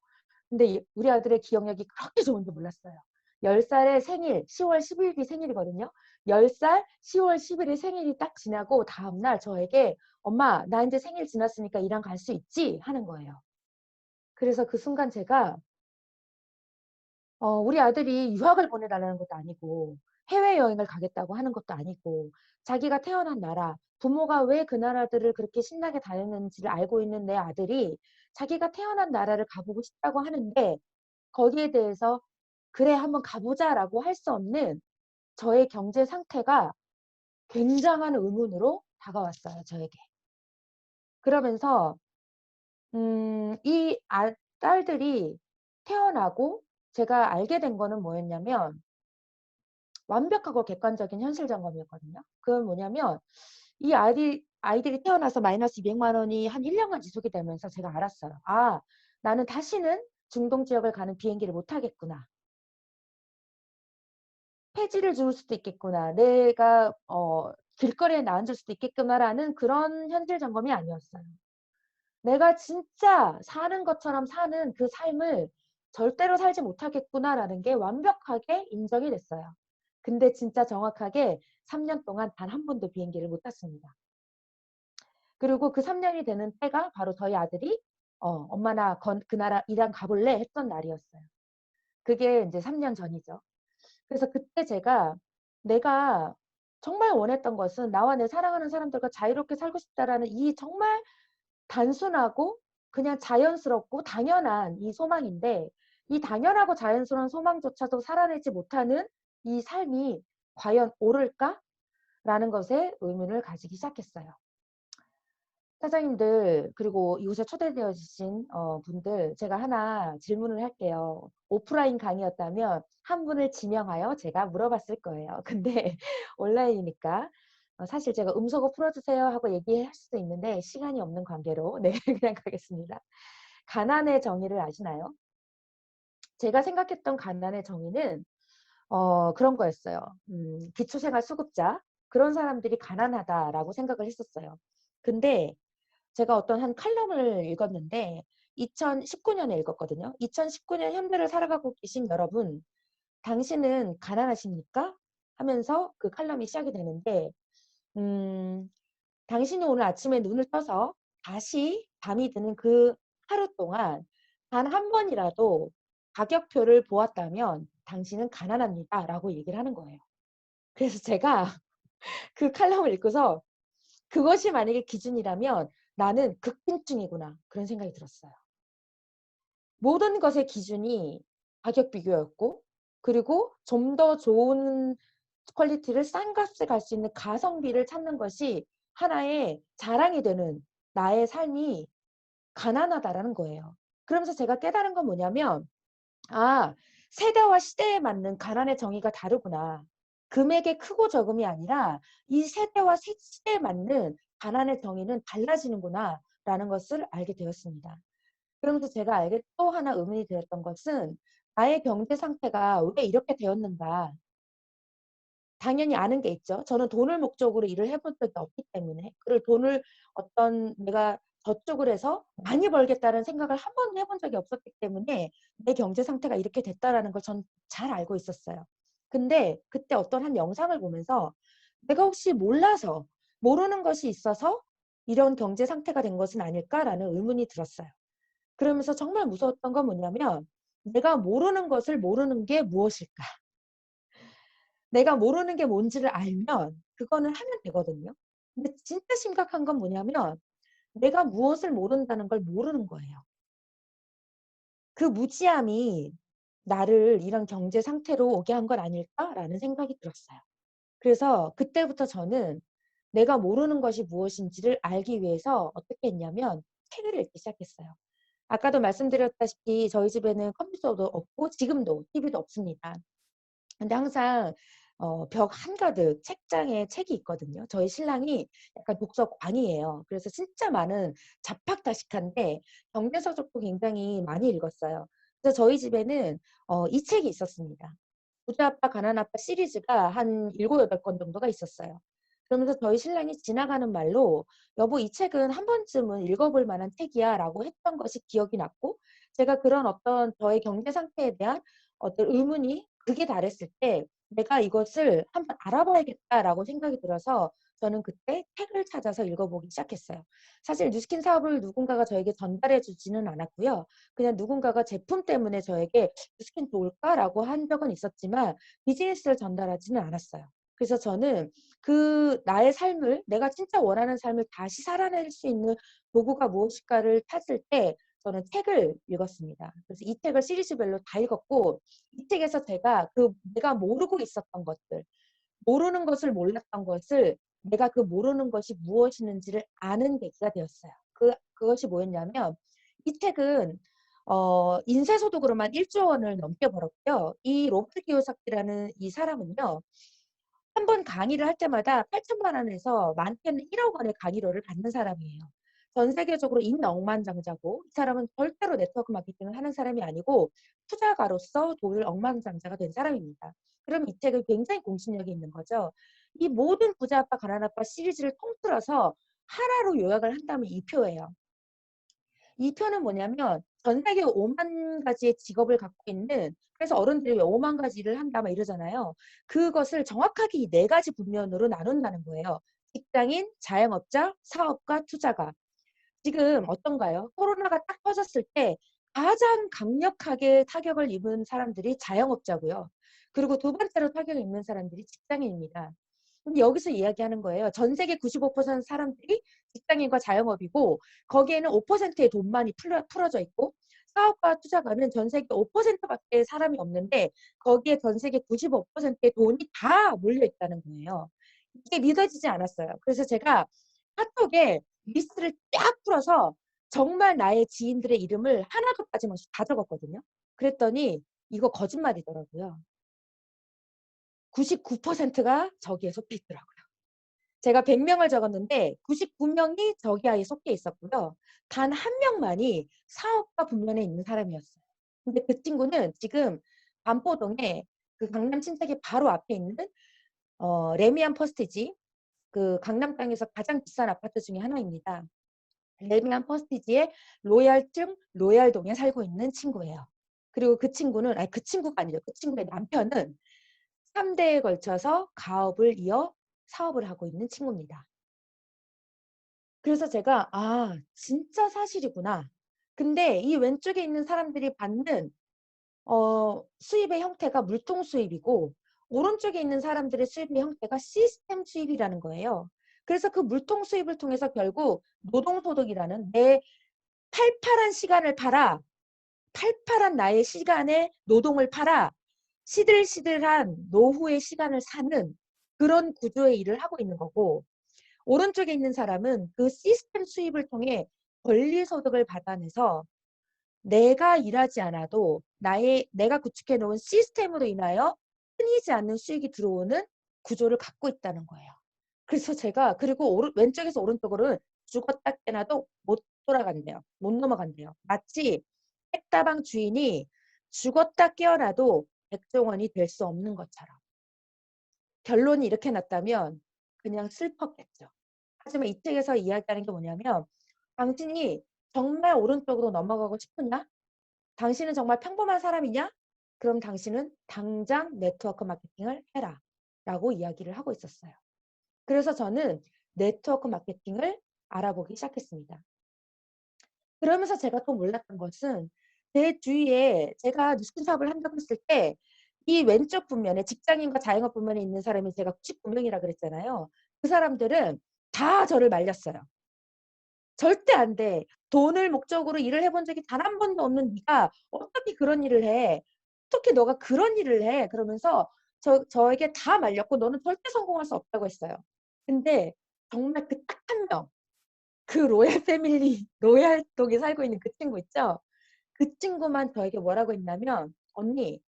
근데 우리 아들의 기억력이 그렇게 좋은 줄 몰랐어요. 10살에 생일 10월 10일이 생일이거든요. 10살 10월 10일이 생일이 딱 지나고 다음날 저에게 "엄마 나 이제 생일 지났으니까 이란 갈 수 있지?" 하는 거예요. 그래서 그 순간 제가 우리 아들이 유학을 보내달라는 것도 아니고 해외여행을 가겠다고 하는 것도 아니고 자기가 태어난 나라, 부모가 왜 그 나라들을 그렇게 신나게 다녔는지를 알고 있는 내 아들이 자기가 태어난 나라를 가보고 싶다고 하는데 거기에 대해서 "그래 한번 가보자."라고 할 수 없는 저의 경제 상태가 굉장한 의문으로 다가왔어요, 저에게. 그러면서 이 딸들이 태어나고 제가 알게 된 거는 뭐였냐면 완벽하고 객관적인 현실 점검이었거든요. 그건 뭐냐면 이 아이들이 태어나서 마이너스 200만 원이 한 1년간 지속이 되면서 제가 알았어요. '아 나는 다시는 중동 지역을 가는 비행기를 못 타겠구나. 폐지를 줄 수도 있겠구나. 내가 길거리에 나앉을 수도 있겠구나.'라는 그런 현실 점검이 아니었어요. 내가 진짜 사는 것처럼 사는 그 삶을 절대로 살지 못하겠구나라는 게 완벽하게 인정이 됐어요. 근데 진짜 정확하게 3년 동안 단 한 번도 비행기를 못 탔습니다. 그리고 그 3년이 되는 때가 바로 저희 아들이 "엄마 나 그 나라 이란 가볼래?" 했던 날이었어요. 그게 이제 3년 전이죠. 그래서 그때 제가 내가 정말 원했던 것은 '나와 내 사랑하는 사람들과 자유롭게 살고 싶다.'라는 이 정말 단순하고 그냥 자연스럽고 당연한 이 소망인데 이 당연하고 자연스러운 소망조차도 살아내지 못하는 이 삶이 '과연 옳을까?'라는 것에 의문을 가지기 시작했어요. 사장님들 그리고 이곳에 초대되어 주신 분들 제가 하나 질문을 할게요. 오프라인 강의였다면 한 분을 지명하여 제가 물어봤을 거예요. 근데 온라인이니까 사실 제가 "음소거 풀어 주세요." 하고 얘기할 수도 있는데 시간이 없는 관계로 네 그냥 가겠습니다. 가난의 정의를 아시나요? 제가 생각했던 가난의 정의는 그런 거였어요. '기초생활수급자 그런 사람들이 가난하다.'라고 생각을 했었어요. 근데 제가 어떤 한 칼럼을 읽었는데 2019년에 읽었거든요. "2019년 현대를 살아가고 계신 여러분, 당신은 가난하십니까?" 하면서 그 칼럼이 시작이 되는데 음 당신이 오늘 아침에 눈을 떠서 다시 밤이 드는 그 하루 동안 단 한 번이라도 가격표를 보았다면 당신은 가난합니다."라고 얘기를 하는 거예요. 그래서 제가 그 칼럼을 읽고서 '그것이 만약에 기준이라면 나는 극빈증이구나.' 그런 생각이 들었어요. 모든 것의 기준이 가격 비교였고, 그리고 좀 더 좋은 퀄리티를 싼 값에 갈 수 있는 가성비를 찾는 것이 하나의 자랑이 되는 나의 삶이 가난하다라는 거예요. 그러면서 제가 깨달은 건 뭐냐면, 아, 세대와 시대에 맞는 가난의 정의가 다르구나. 금액의 크고 적음이 아니라 이 세대와 시대에 맞는 가난의 정의는 달라지는구나 라는 것을 알게 되었습니다. 그러면서 제가 알게 또 하나 의문이 들었던 것은 나의 경제 상태가 왜 이렇게 되었는가. 당연히 아는 게 있죠. 저는 돈을 목적으로 일을 해본 적이 없기 때문에 그리고 돈을 어떤 내가 저축을 해서 많이 벌겠다는 생각을 한 번도 해본 적이 없었기 때문에 내 경제 상태가 이렇게 됐다라는 걸 전 잘 알고 있었어요. 근데 그때 어떤 한 영상을 보면서 내가 혹시 몰라서 모르는 것이 있어서 이런 경제 상태가 된 것은 아닐까라는 의문이 들었어요. 그러면서 정말 무서웠던 건 뭐냐면 내가 모르는 것을 모르는 게 무엇일까? 내가 모르는 게 뭔지를 알면 그거는 하면 되거든요. 근데 진짜 심각한 건 뭐냐면 내가 무엇을 모른다는 걸 모르는 거예요. 그 무지함이 나를 이런 경제 상태로 오게 한 건 아닐까라는 생각이 들었어요. 그래서 그때부터 저는 내가 모르는 것이 무엇인지를 알기 위해서 어떻게 했냐면 책을 읽기 시작했어요. 아까도 말씀드렸다시피 저희 집에는 컴퓨터도 없고 지금도 TV도 없습니다. 근데 항상 벽 한가득 책장에 책이 있거든요. 저희 신랑이 약간 독서광이에요. 그래서 진짜 많은 잡학다식한데 경제서적도 굉장히 많이 읽었어요. 그래서 저희 집에는 이 책이 있었습니다. 부자 아빠 가난 아빠 시리즈가 한 7, 8권 정도가 있었어요. 그러면서 저희 신랑이 지나가는 말로 여보 이 책은 한 번쯤은 읽어볼 만한 책이야 라고 했던 것이 기억이 났고 제가 그런 어떤 저의 경제 상태에 대한 어떤 의문이 극에 달했을 때 내가 이것을 한번 알아봐야겠다라고 생각이 들어서 저는 그때 책을 찾아서 읽어보기 시작했어요. 사실 뉴스킨 사업을 누군가가 저에게 전달해 주지는 않았고요. 그냥 누군가가 제품 때문에 저에게 뉴스킨 좋을까라고 한 적은 있었지만 비즈니스를 전달하지는 않았어요. 그래서 저는 그 나의 삶을 내가 진짜 원하는 삶을 다시 살아낼 수 있는 도구가 무엇일까를 찾을 때 저는 책을 읽었습니다. 그래서 이 책을 시리즈별로 다 읽었고 이 책에서 제가 내가 모르고 있었던 것들, 모르는 것을 몰랐던 것을 내가 그 모르는 것이 무엇이는지를 아는 계기가 되었어요. 그것이 뭐였냐면 이 책은 인쇄소득으로만 1조 원을 넘게 벌었고요. 이 로버트 키요사키라는 이 사람은요. 한 번 강의를 할 때마다 8천만 원에서 많게는 1억 원의 강의료를 받는 사람이에요. 전 세계적으로 이미 억만장자고 이 사람은 절대로 네트워크 마케팅을 하는 사람이 아니고 투자가로서 돈을 억만장자가 된 사람입니다. 그럼 이 책은 굉장히 공신력이 있는 거죠. 이 모든 부자 아빠 가난 아빠 시리즈를 통틀어서 하나로 요약을 한다면 이 표예요. 이 표는 뭐냐면 전 세계 5만 가지의 직업을 갖고 있는 그래서 어른들이 왜 5만 가지 일을 한다 막 이러잖아요. 그것을 정확하게 이 4가지 분면으로 나눈다는 거예요. 직장인, 자영업자, 사업가, 투자가. 지금 어떤가요? 코로나가 딱 터졌을 때 가장 강력하게 타격을 입은 사람들이 자영업자고요. 그리고 두 번째로 타격을 입는 사람들이 직장인입니다. 근데 여기서 이야기하는 거예요. 전 세계 95% 사람들이 직장인과 자영업이고 거기에는 5%의 돈만이 풀어져 있고 사업과 투자가는 전 세계 5%밖에 사람이 없는데 거기에 전 세계 95%의 돈이 다 몰려 있다는 거예요. 이게 믿어지지 않았어요. 그래서 제가 카톡에 리스트를 쫙 풀어서 정말 나의 지인들의 이름을 하나도 빠짐없이 다 적었거든요. 그랬더니 이거 거짓말이더라고요. 99%가 저기에 속해 있더라고요. 제가 100명을 적었는데 99명이 저기에 속해 있었고요. 단 한 명만이 사업가 분면에 있는 사람이었어요. 근데 그 친구는 지금 반포동에 그 강남 친척이 바로 앞에 있는 레미안 퍼스티지 그 강남 땅에서 가장 비싼 아파트 중에 하나입니다. 레미안 퍼스티지의 로얄층 로얄동에 살고 있는 친구예요. 그리고 그 친구는 아니 그 친구가 아니죠. 그 친구의 남편은 3대에 걸쳐서 가업을 이어 사업을 하고 있는 친구입니다. 그래서 제가 진짜 사실이구나. 근데 이 왼쪽에 있는 사람들이 받는 수입의 형태가 물통 수입이고 오른쪽에 있는 사람들의 수입의 형태가 시스템 수입이라는 거예요. 그래서 그 물통 수입을 통해서 결국 노동소득이라는 내 팔팔한 시간을 팔아 팔팔한 나의 시간에 노동을 팔아 시들시들한 노후의 시간을 사는 그런 구조의 일을 하고 있는 거고, 오른쪽에 있는 사람은 그 시스템 수입을 통해 권리소득을 받아내서 내가 일하지 않아도 내가 구축해 놓은 시스템으로 인하여 끊이지 않는 수익이 들어오는 구조를 갖고 있다는 거예요. 그래서 제가, 그리고 왼쪽에서 오른쪽으로는 죽었다 깨나도 못 돌아간대요. 못 넘어간대요. 마치 책다방 주인이 죽었다 깨어나도 백종원이 될 수 없는 것처럼. 결론이 이렇게 났다면 그냥 슬펐겠죠. 하지만 이 책에서 이야기하는 게 뭐냐면, 당신이 정말 오른쪽으로 넘어가고 싶으냐? 당신은 정말 평범한 사람이냐? 그럼 당신은 당장 네트워크 마케팅을 해라 라고 이야기를 하고 있었어요. 그래서 저는 네트워크 마케팅을 알아보기 시작했습니다. 그러면서 제가 또 몰랐던 것은, 제 주위에 제가 뉴스킨 사업을 한다고 했을 때 이 왼쪽 분면에 직장인과 자영업 분면에 있는 사람이 제가 99명이라 그랬잖아요. 그 사람들은 다 저를 말렸어요. 절대 안 돼. 돈을 목적으로 일을 해본 적이 단 한 번도 없는 네가 어떻게 그런 일을 해? 어떻게 너가 그런 일을 해? 그러면서 저에게 다 말렸고, 너는 절대 성공할 수 없다고 했어요. 근데 정말 그 딱 한 명, 그 로얄 패밀리, 로얄독에 살고 있는 그 친구 있죠? 그 친구만 저에게 뭐라고 했냐면, 언니,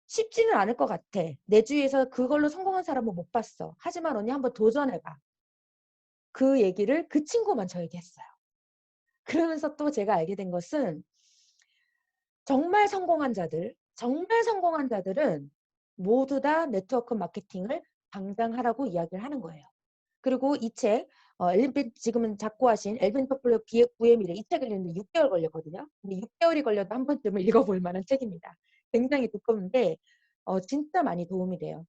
쉽지는 않을 것 같아. 내 주위에서 그걸로 성공한 사람은 못 봤어. 하지만 언니 한번 도전해봐. 그 얘기를 그 친구만 저에게 했어요. 그러면서 또 제가 알게 된 것은, 정말 성공한 자들은 모두 다 네트워크 마케팅을 당장 하라고 이야기를 하는 거예요. 그리고 이 책, 지금은 작고하신 엘빈 토플러 기획 구의 미래, 이 책을 읽는데 6개월 걸렸거든요. 근데 6개월이 걸려도 한 번쯤은 읽어볼 만한 책입니다. 굉장히 두꺼운데 진짜 많이 도움이 돼요.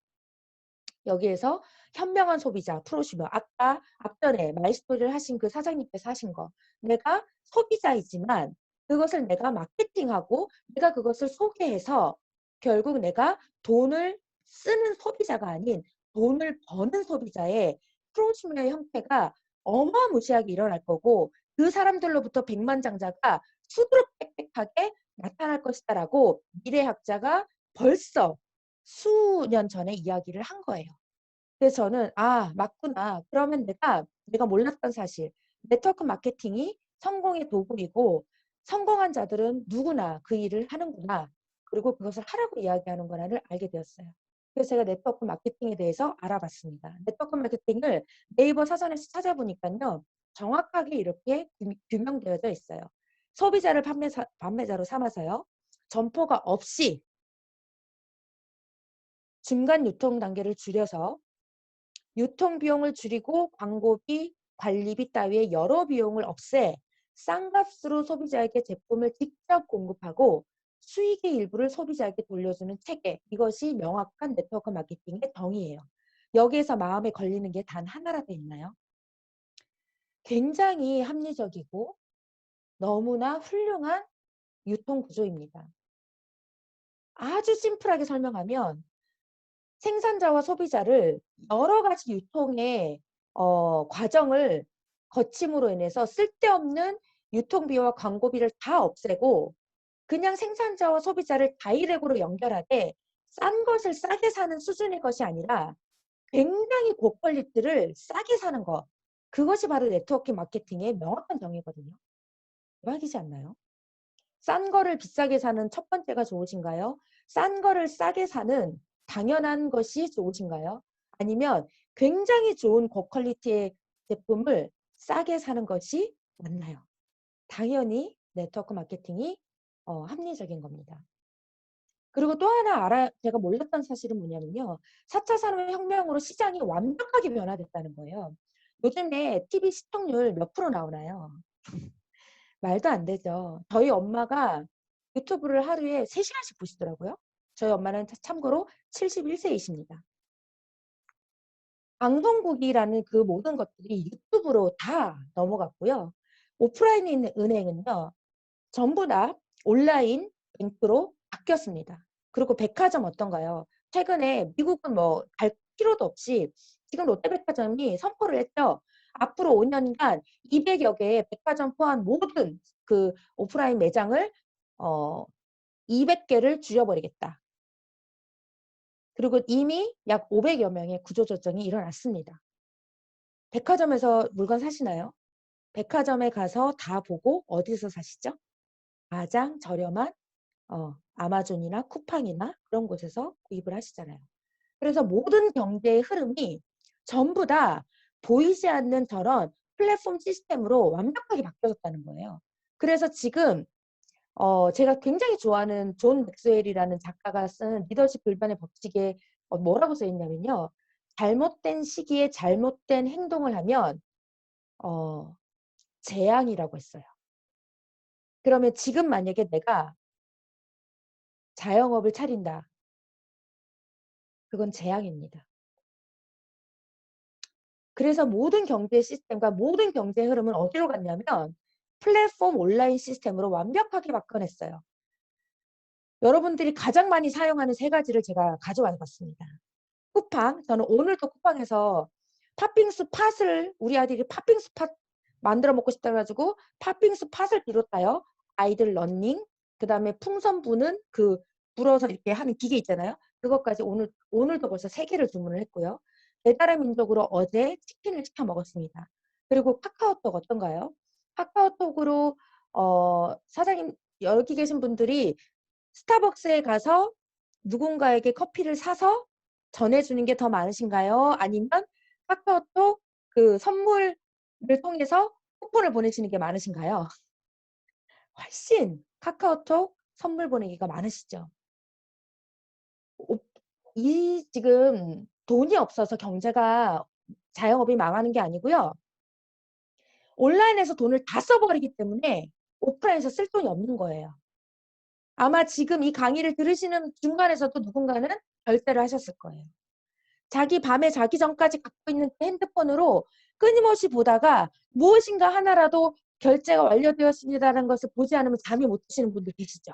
여기에서 현명한 소비자 프로슈머, 아까 앞전에 마이스토리를 하신 그 사장님께서 하신 거, 내가 소비자이지만 그것을 내가 마케팅하고 내가 그것을 소개해서 결국 내가 돈을 쓰는 소비자가 아닌 돈을 버는 소비자의 프로슈머의 형태가 어마무시하게 일어날 거고, 그 사람들로부터 백만장자가 수두룩빽빽하게 나타날 것이다라고 미래학자가 벌써 수년 전에 이야기를 한 거예요. 그래서 저는 맞구나. 그러면 내가 몰랐던 사실, 네트워크 마케팅이 성공의 도구이고 성공한 자들은 누구나 그 일을 하는구나. 그리고 그것을 하라고 이야기하는 거라를 알게 되었어요. 그래서 제가 네트워크 마케팅에 대해서 알아봤습니다. 네트워크 마케팅을 네이버 사전에서 찾아보니까요, 정확하게 이렇게 규명되어져 있어요. 소비자를 판매자로 삼아서요, 점포가 없이 중간 유통 단계를 줄여서 유통 비용을 줄이고 광고비, 관리비 따위의 여러 비용을 없애 싼 값으로 소비자에게 제품을 직접 공급하고 수익의 일부를 소비자에게 돌려주는 체계, 이것이 명확한 네트워크 마케팅의 정의예요. 여기에서 마음에 걸리는 게 단 하나라도 있나요? 굉장히 합리적이고 너무나 훌륭한 유통 구조입니다. 아주 심플하게 설명하면, 생산자와 소비자를 여러 가지 유통의 과정을 거침으로 인해서 쓸데없는 유통비와 광고비를 다 없애고 그냥 생산자와 소비자를 다이렉트로 연결하되 싼 것을 싸게 사는 수준의 것이 아니라 굉장히 고퀄리티를 싸게 사는 것. 그것이 바로 네트워크 마케팅의 명확한 정의거든요. 대박이지 않나요? 싼 거를 비싸게 사는 첫 번째가 좋으신가요? 싼 거를 싸게 사는 당연한 것이 좋으신가요? 아니면 굉장히 좋은 고퀄리티의 제품을 싸게 사는 것이 맞나요? 당연히 네트워크 마케팅이 합리적인 겁니다. 그리고 또 하나 제가 몰랐던 사실은 뭐냐면요, 4차 산업혁명으로 시장이 완벽하게 변화됐다는 거예요. 요즘에 TV 시청률 몇 프로 나오나요? 말도 안 되죠. 저희 엄마가 유튜브를 하루에 3시간씩 보시더라고요. 저희 엄마는 참고로 71세이십니다. 방송국이라는 그 모든 것들이 유튜브로 다 넘어갔고요. 오프라인에 있는 은행은요, 전부 다 온라인 뱅크로 바뀌었습니다. 그리고 백화점 어떤가요? 최근에 미국은 뭐 갈 필요도 없이 지금 롯데백화점이 선포를 했죠. 앞으로 5년간 200여 개의 백화점 포함 모든 그 오프라인 매장을 200개를 줄여버리겠다. 그리고 이미 약 500여 명의 구조조정이 일어났습니다. 백화점에서 물건 사시나요? 백화점에 가서 다 보고 어디서 사시죠? 가장 저렴한 아마존이나 쿠팡이나 그런 곳에서 구입을 하시잖아요. 그래서 모든 경제의 흐름이 전부 다 보이지 않는 저런 플랫폼 시스템으로 완벽하게 바뀌어졌다는 거예요. 그래서 지금 제가 굉장히 좋아하는 존 맥스웰이라는 작가가 쓴 리더십 불변의 법칙에 뭐라고 써 있냐면요. 잘못된 시기에 잘못된 행동을 하면 재앙이라고 했어요. 그러면 지금 만약에 내가 자영업을 차린다. 그건 재앙입니다. 그래서 모든 경제 시스템과 모든 경제 흐름은 어디로 갔냐면 플랫폼 온라인 시스템으로 완벽하게 바꿔냈어요. 여러분들이 가장 많이 사용하는 세 가지를 제가 가져와 봤습니다. 쿠팡, 저는 오늘도 쿠팡에서 팥빙수 팥을 우리 아들이 팥빙수 팥 만들어 먹고 싶다 해가지고 팥빙수 팥을 비롯하여 아이들 러닝, 그 다음에 풍선 부는 그 불어서 이렇게 하는 기계 있잖아요. 그것까지 오늘도 벌써 3개를 주문을 했고요. 배달의 민족으로 어제 치킨을 시켜 먹었습니다. 그리고 카카오톡 어떤가요? 카카오톡으로 사장님 여기 계신 분들이 스타벅스에 가서 누군가에게 커피를 사서 전해주는 게 더 많으신가요? 아니면 카카오톡 그 선물을 통해서 쿠폰을 보내시는 게 많으신가요? 훨씬 카카오톡 선물 보내기가 많으시죠. 지금 돈이 없어서 경제가 자영업이 망하는 게 아니고요. 온라인에서 돈을 다 써버리기 때문에 오프라인에서 쓸 돈이 없는 거예요. 아마 지금 이 강의를 들으시는 중간에서도 누군가는 결제를 하셨을 거예요. 밤에 자기 전까지 갖고 있는 핸드폰으로 끊임없이 보다가 무엇인가 하나라도 결제가 완료되었습니다라는 것을 보지 않으면 잠이 못 드시는 분들 계시죠.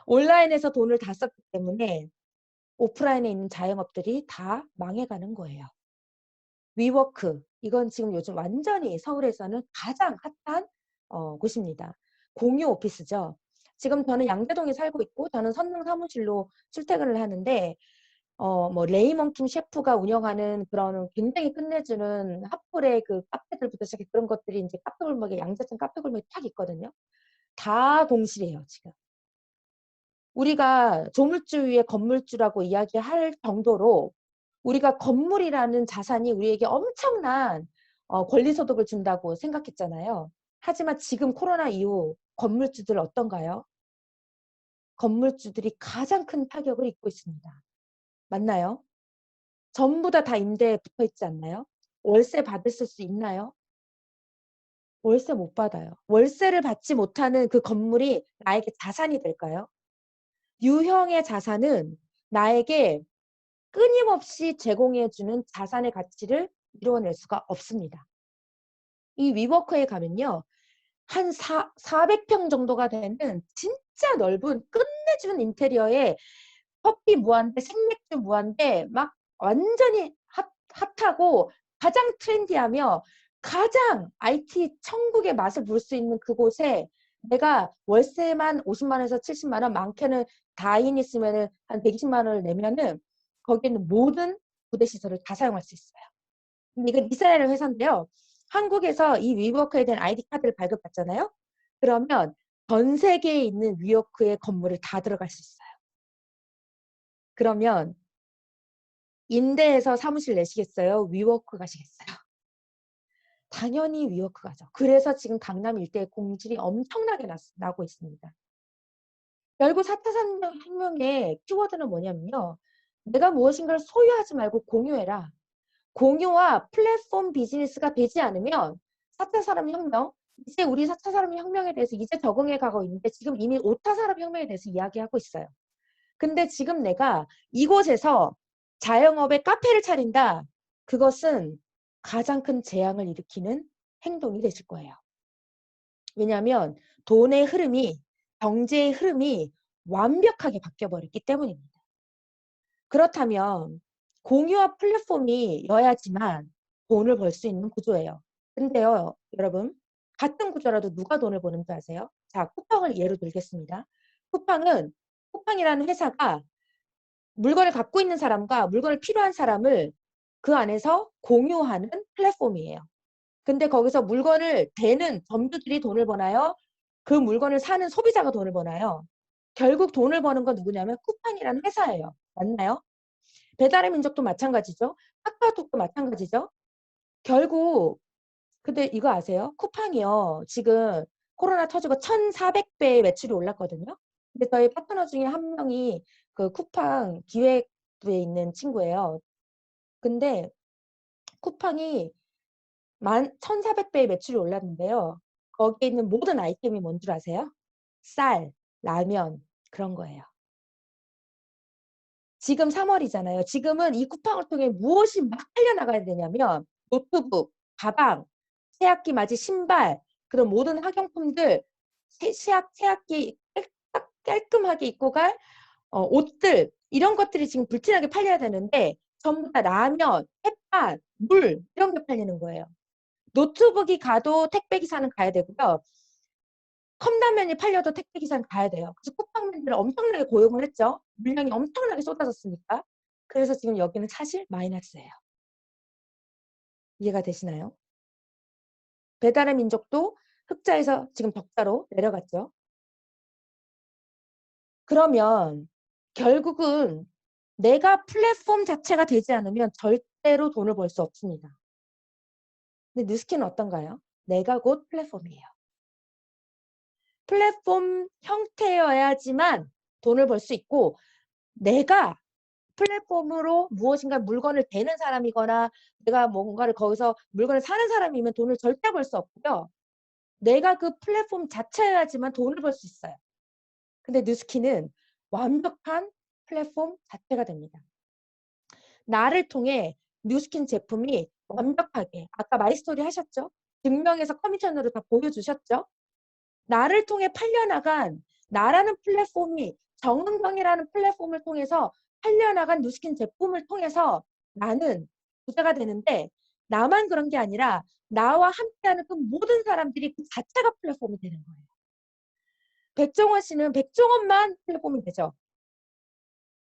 온라인에서 돈을 다 썼기 때문에 오프라인에 있는 자영업들이 다 망해가는 거예요. 위워크, 이건 지금 요즘 완전히 서울에서는 가장 핫한 곳입니다. 공유 오피스죠. 지금 저는 양재동에 살고 있고 저는 선릉 사무실로 출퇴근을 하는데 뭐 레이먼킴 셰프가 운영하는 그런 굉장히 끝내주는 핫플의 그 카페들부터 시작해 그런 것들이 이제 카페 골목에 양재천 카페 골목에 딱 있거든요. 다 동실이에요, 지금. 우리가 조물주 위에 건물주라고 이야기할 정도로 우리가 건물이라는 자산이 우리에게 엄청난 권리소득을 준다고 생각했잖아요. 하지만 지금 코로나 이후 건물주들 어떤가요? 건물주들이 가장 큰 타격을 입고 있습니다. 맞나요? 전부 다 임대에 붙어 있지 않나요? 월세 받을 수 있나요? 월세 못 받아요. 월세를 받지 못하는 그 건물이 나에게 자산이 될까요? 유형의 자산은 나에게 끊임없이 제공해주는 자산의 가치를 이루어낼 수가 없습니다. 이 위워크에 가면요. 한 400평 정도가 되는 진짜 넓은 끝내주는 인테리어에 커피 무한대, 생맥주 무한대 막 완전히 핫하고 가장 트렌디하며 가장 IT 천국의 맛을 볼 수 있는 그곳에 내가 월세만 50만 원에서 70만 원, 많게는 다인 있으면 한 120만 원을 내면은 거기는 모든 부대 시설을 다 사용할 수 있어요. 근데 이건 이스라엘 회사인데요. 한국에서 이 위워크에 대한 아이디 카드를 발급받잖아요. 그러면 전 세계에 있는 위워크의 건물을 다 들어갈 수 있어요. 그러면 임대해서 사무실 내시겠어요? 위워크 가시겠어요? 당연히 위워크 가죠. 그래서 지금 강남 일대의 공실이 엄청나게 나고 있습니다. 결국 4차 산업혁명의 키워드는 뭐냐면요. 내가 무엇인가를 소유하지 말고 공유해라. 공유와 플랫폼 비즈니스가 되지 않으면 4차 산업혁명, 이제 우리 4차 산업혁명에 대해서 이제 적응해 가고 있는데 지금 이미 5차 산업혁명에 대해서 이야기하고 있어요. 근데 지금 내가 이곳에서 자영업의 카페를 차린다. 그것은 가장 큰 재앙을 일으키는 행동이 되실 거예요. 왜냐하면 돈의 흐름이, 경제의 흐름이 완벽하게 바뀌어버렸기 때문입니다. 그렇다면 공유와 플랫폼이여야지만 돈을 벌 수 있는 구조예요. 근데요, 여러분, 같은 구조라도 누가 돈을 버는 줄 아세요? 자, 쿠팡을 예로 들겠습니다. 쿠팡이라는 회사가 물건을 갖고 있는 사람과 물건을 필요한 사람을 그 안에서 공유하는 플랫폼이에요. 근데 거기서 물건을 대는 점주들이 돈을 버나요? 그 물건을 사는 소비자가 돈을 버나요? 결국 돈을 버는 건 누구냐면 쿠팡이라는 회사예요. 맞나요? 배달의 민족도 마찬가지죠. 카카오톡도 마찬가지죠. 결국 근데 이거 아세요? 쿠팡이요. 지금 코로나 터지고 1,400배의 매출이 올랐거든요. 근데 저희 파트너 중에 한 명이 그 쿠팡 기획부에 있는 친구예요. 근데 쿠팡이 1,400배의 매출이 올랐는데요. 거기에 있는 모든 아이템이 뭔 줄 아세요? 쌀, 라면 그런 거예요. 지금 3월이잖아요. 지금은 이 쿠팡을 통해 무엇이 막 팔려나가야 되냐면 노트북, 가방, 새학기 맞이 신발, 그런 모든 학용품들, 새학기 깔끔하게 입고 갈 옷들 이런 것들이 지금 불티나게 팔려야 되는데 전부 다 라면, 햇반, 물 이런 게 팔리는 거예요. 노트북이 가도 택배기사는 가야 되고요. 컵라면이 팔려도 택배기사는 가야 돼요. 그래서 쿠팡맨들을 엄청나게 고용을 했죠. 물량이 엄청나게 쏟아졌으니까. 그래서 지금 여기는 사실 마이너스예요. 이해가 되시나요? 배달의 민족도 흑자에서 지금 덕자로 내려갔죠. 그러면 결국은 내가 플랫폼 자체가 되지 않으면 절대로 돈을 벌 수 없습니다. 근데 뉴스킨은 어떤가요? 내가 곧 플랫폼이에요. 플랫폼 형태여야지만 돈을 벌 수 있고 내가 플랫폼으로 무엇인가 물건을 대는 사람이거나 내가 뭔가를 거기서 물건을 사는 사람이면 돈을 절대 벌 수 없고요. 내가 그 플랫폼 자체여야지만 돈을 벌 수 있어요. 근데 뉴스킨은 완벽한 플랫폼 자체가 됩니다. 나를 통해 뉴스킨 제품이 완벽하게 아까 마이스토리 하셨죠? 증명해서 커미션으로 다 보여주셨죠? 나를 통해 팔려나간 나라는 플랫폼이 정은경이라는 플랫폼을 통해서 팔려나간 뉴스킨 제품을 통해서 나는 부자가 되는데 나만 그런 게 아니라 나와 함께하는 그 모든 사람들이 그 자체가 플랫폼이 되는 거예요. 백종원 씨는 백종원만 플랫폼이 되죠.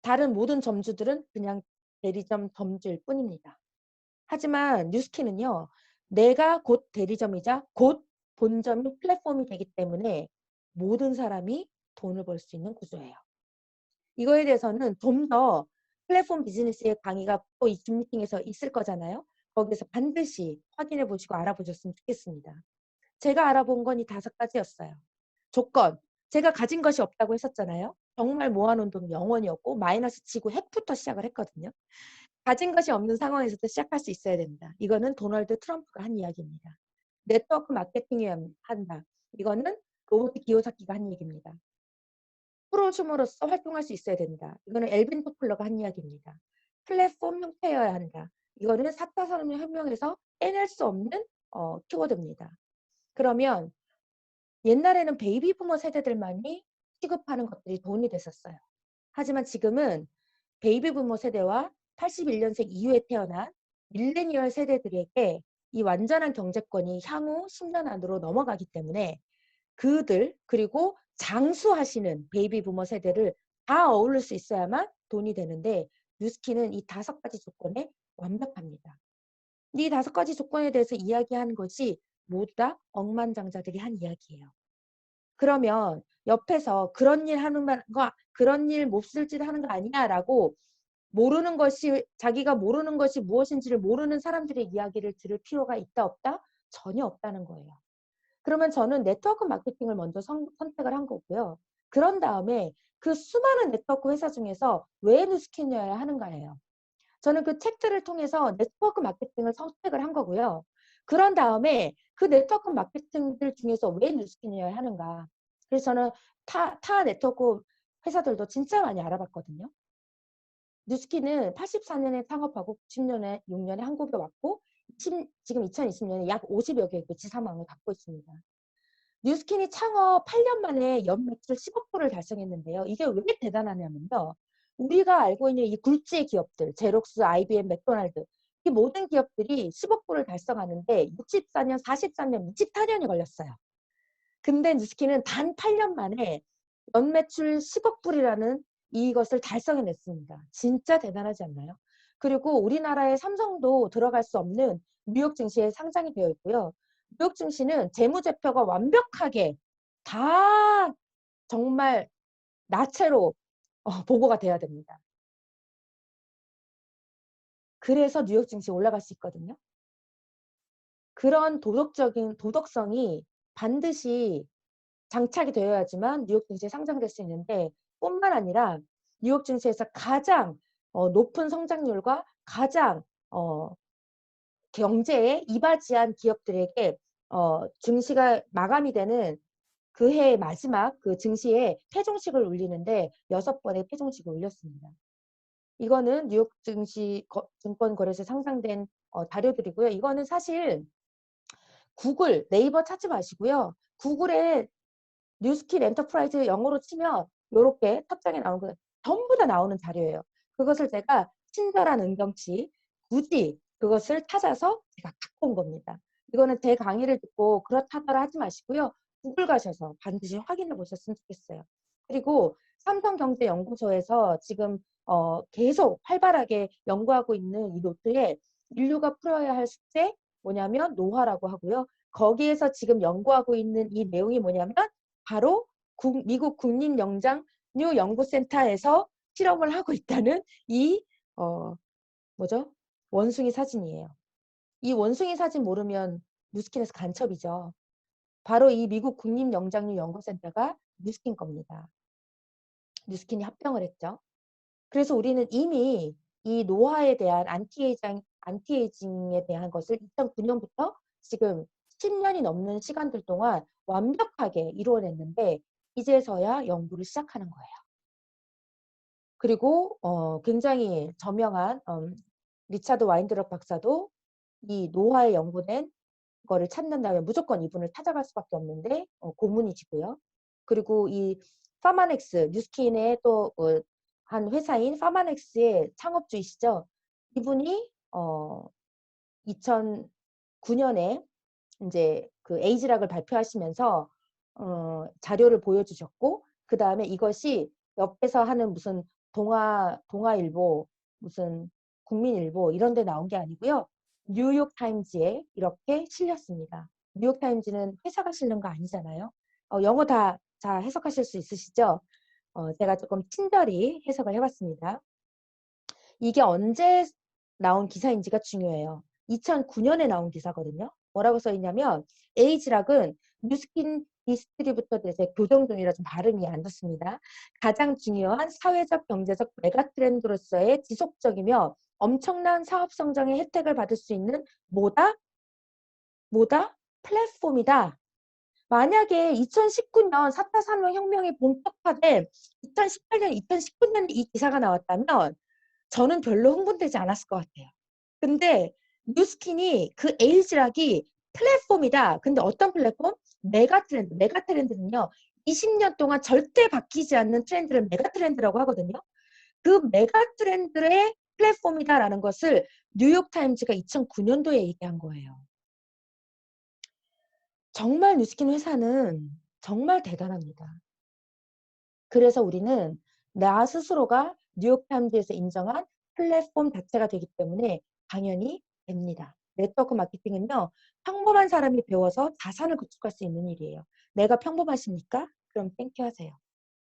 다른 모든 점주들은 그냥 대리점 점주일 뿐입니다. 하지만 뉴스킨은요. 내가 곧 대리점이자 곧 본점이 플랫폼이 되기 때문에 모든 사람이 돈을 벌 수 있는 구조예요. 이거에 대해서는 좀 더 플랫폼 비즈니스의 강의가 또 이 줌 미팅에서 있을 거잖아요. 거기서 반드시 확인해 보시고 알아보셨으면 좋겠습니다. 제가 알아본 건 이 5가지였어요. 조건, 제가 가진 것이 없다고 했었잖아요. 정말 모아놓은 돈 영원히 없고 마이너스 치고 핵부터 시작을 했거든요. 가진 것이 없는 상황에서도 시작할 수 있어야 됩니다. 이거는 도널드 트럼프가 한 이야기입니다. 네트워크 마케팅을 한다. 이거는 로버트 기요사키가 한 얘기입니다. 프로슈머로서 활동할 수 있어야 된다. 이거는 엘빈 토플러가 한 이야기입니다. 플랫폼 형태여야 한다. 이거는 4차 산업혁명에서 빼낼 수 없는 키워드입니다. 그러면 옛날에는 베이비 부머 세대들만이 취급하는 것들이 돈이 됐었어요. 하지만 지금은 베이비 부머 세대와 81년생 이후에 태어난 밀레니얼 세대들에게 이 완전한 경제권이 향후 10년 안으로 넘어가기 때문에 그들 그리고 장수하시는 베이비 부머 세대를 다 어울릴 수 있어야만 돈이 되는데 뉴스킨은 이 5가지 조건에 완벽합니다. 이 5가지 조건에 대해서 이야기하는 것이 모두 다 억만장자들이 한 이야기예요. 그러면 옆에서 그런 일 하는 거, 그런 일 몹쓸 짓 하는 거 아니냐라고 모르는 것이 자기가 모르는 것이 무엇인지를 모르는 사람들의 이야기를 들을 필요가 있다 없다? 전혀 없다는 거예요. 그러면 저는 네트워크 마케팅을 먼저 선택을 한 거고요. 그런 다음에 그 수많은 네트워크 회사 중에서 왜 뉴스킨이어야 하는가예요. 저는 그 책들을 통해서 네트워크 마케팅을 선택을 한 거고요. 그런 다음에 그 네트워크 마케팅들 중에서 왜 뉴스킨이어야 하는가. 그래서 저는 타 네트워크 회사들도 진짜 많이 알아봤거든요. 뉴스킨은 84년에 창업하고 90년에 6년에 한국에 왔고 지금 2020년에 약 50여 개의 지사망을 갖고 있습니다. 뉴스킨이 창업 8년 만에 연매출 10억 불을 달성했는데요. 이게 왜 대단하냐면요. 우리가 알고 있는 이 굴지의 기업들, 제록스, IBM, 맥도날드 이 모든 기업들이 10억 불을 달성하는데 64년, 43년, 24년이 걸렸어요. 근데 뉴스킨은 단 8년 만에 연매출 10억 불이라는 이것을 달성해냈습니다. 진짜 대단하지 않나요? 그리고 우리나라의 삼성도 들어갈 수 없는 뉴욕 증시에 상장이 되어 있고요. 뉴욕 증시는 재무제표가 완벽하게 다 정말 나체로 보고가 돼야 됩니다. 그래서 뉴욕 증시 올라갈 수 있거든요. 그런 도덕성이 반드시 장착이 되어야지만 뉴욕 증시에 상장될 수 있는데, 뿐만 아니라 뉴욕 증시에서 가장 높은 성장률과 가장 경제에 이바지한 기업들에게 증시가 마감이 되는 그 해의 마지막 그 증시에 패종식을 울리는데 6번의 패종식을 울렸습니다. 이거는 뉴욕 증시 증권거래소에 상장된 자료들이고요. 이거는 사실 구글, 네이버 찾지 마시고요. 구글에 뉴스킨 엔터프라이즈 영어로 치면 이렇게 탑장에 나오는 거 전부 다 나오는 자료예요. 그것을 제가 친절한 은경씨 굳이 그것을 찾아서 제가 갖고 온 겁니다. 이거는 제 강의를 듣고 그렇다더라 하지 마시고요. 구글 가셔서 반드시 확인해 보셨으면 좋겠어요. 그리고 삼성경제연구소에서 지금 계속 활발하게 연구하고 있는 이 노트에 인류가 풀어야 할 숙제 뭐냐면 노화라고 하고요. 거기에서 지금 연구하고 있는 이 내용이 뭐냐면 바로 미국 국립영장류 연구센터에서 실험을 하고 있다는 이 뭐죠? 원숭이 사진이에요. 이 원숭이 사진 모르면 뉴스킨에서 간첩이죠. 바로 이 미국 국립영장류 연구센터가 뉴스킨 겁니다. 뉴스킨이 합병을 했죠. 그래서 우리는 이미 이 노화에 대한 안티에이징에 대한 것을 2009년부터 지금 10년이 넘는 시간들 동안 완벽하게 이루어냈는데 이제서야 연구를 시작하는 거예요. 그리고 굉장히 저명한 리차드 와인드럽 박사도 이 노화에 연구된 거를 찾는다면 무조건 이분을 찾아갈 수밖에 없는데 고문이시고요. 그리고 이 파마넥스, 뉴스킨의 또 한 회사인 파마넥스의 창업주이시죠. 이분이 2009년에 이제 그 에이지락을 발표하시면서 자료를 보여주셨고, 그 다음에 이것이 옆에서 하는 무슨 동아일보, 무슨 국민일보 이런 데 나온 게 아니고요. 뉴욕타임즈에 이렇게 실렸습니다. 뉴욕타임즈는 회사가 실는 거 아니잖아요. 영어 다 해석하실 수 있으시죠? 제가 조금 친절히 해석을 해봤습니다. 이게 언제 나온 기사인지가 중요해요. 2009년에 나온 기사거든요. 뭐라고 써있냐면 에이지락은 뉴스킨 디스트리뷰터들의 교정 중이라 좀 발음이 안 좋습니다. 가장 중요한 사회적 경제적 메가트렌드로서의 지속적이며 엄청난 사업 성장의 혜택을 받을 수 있는 뭐다? 플랫폼이다. 만약에 2019년 4차 산업혁명이 본격화된 2018년, 2019년에 이 기사가 나왔다면 저는 별로 흥분되지 않았을 것 같아요. 근데 뉴스킨이 그 에이지락이 플랫폼이다. 근데 어떤 플랫폼? 메가트렌드. 메가트렌드는요. 20년 동안 절대 바뀌지 않는 트렌드를 메가트렌드라고 하거든요. 그 메가트렌드의 플랫폼이다라는 것을 뉴욕타임즈가 2009년도에 얘기한 거예요. 정말 뉴스킨 회사는 정말 대단합니다. 그래서 우리는 나 스스로가 뉴욕타임즈에서 인정한 플랫폼 자체가 되기 때문에 당연히 됩니다. 네트워크 마케팅은요. 평범한 사람이 배워서 자산을 구축할 수 있는 일이에요. 내가 평범하십니까? 그럼 땡큐 하세요.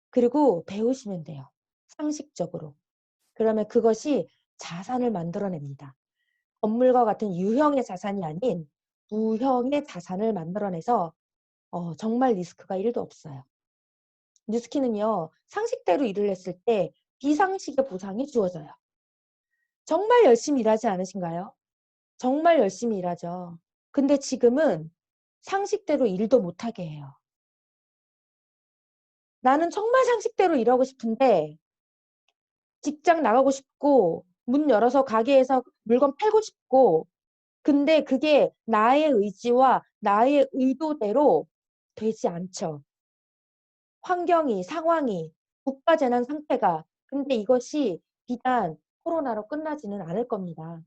그리고 배우시면 돼요. 상식적으로. 그러면 그것이 자산을 만들어냅니다. 건물과 같은 유형의 자산이 아닌 무형의 자산을 만들어내서 정말 리스크가 1도 없어요. 뉴스킨은요. 상식대로 일을 했을 때 비상식의 보상이 주어져요. 정말 열심히 일하지 않으신가요? 정말 열심히 일하죠. 근데 지금은 상식대로 일도 못하게 해요. 나는 정말 상식대로 일하고 싶은데 직장 나가고 싶고 문 열어서 가게에서 물건 팔고 싶고 근데 그게 나의 의지와 나의 의도대로 되지 않죠. 환경이, 상황이, 국가재난 상태가. 근데 이것이 비단 코로나로 끝나지는 않을 겁니다.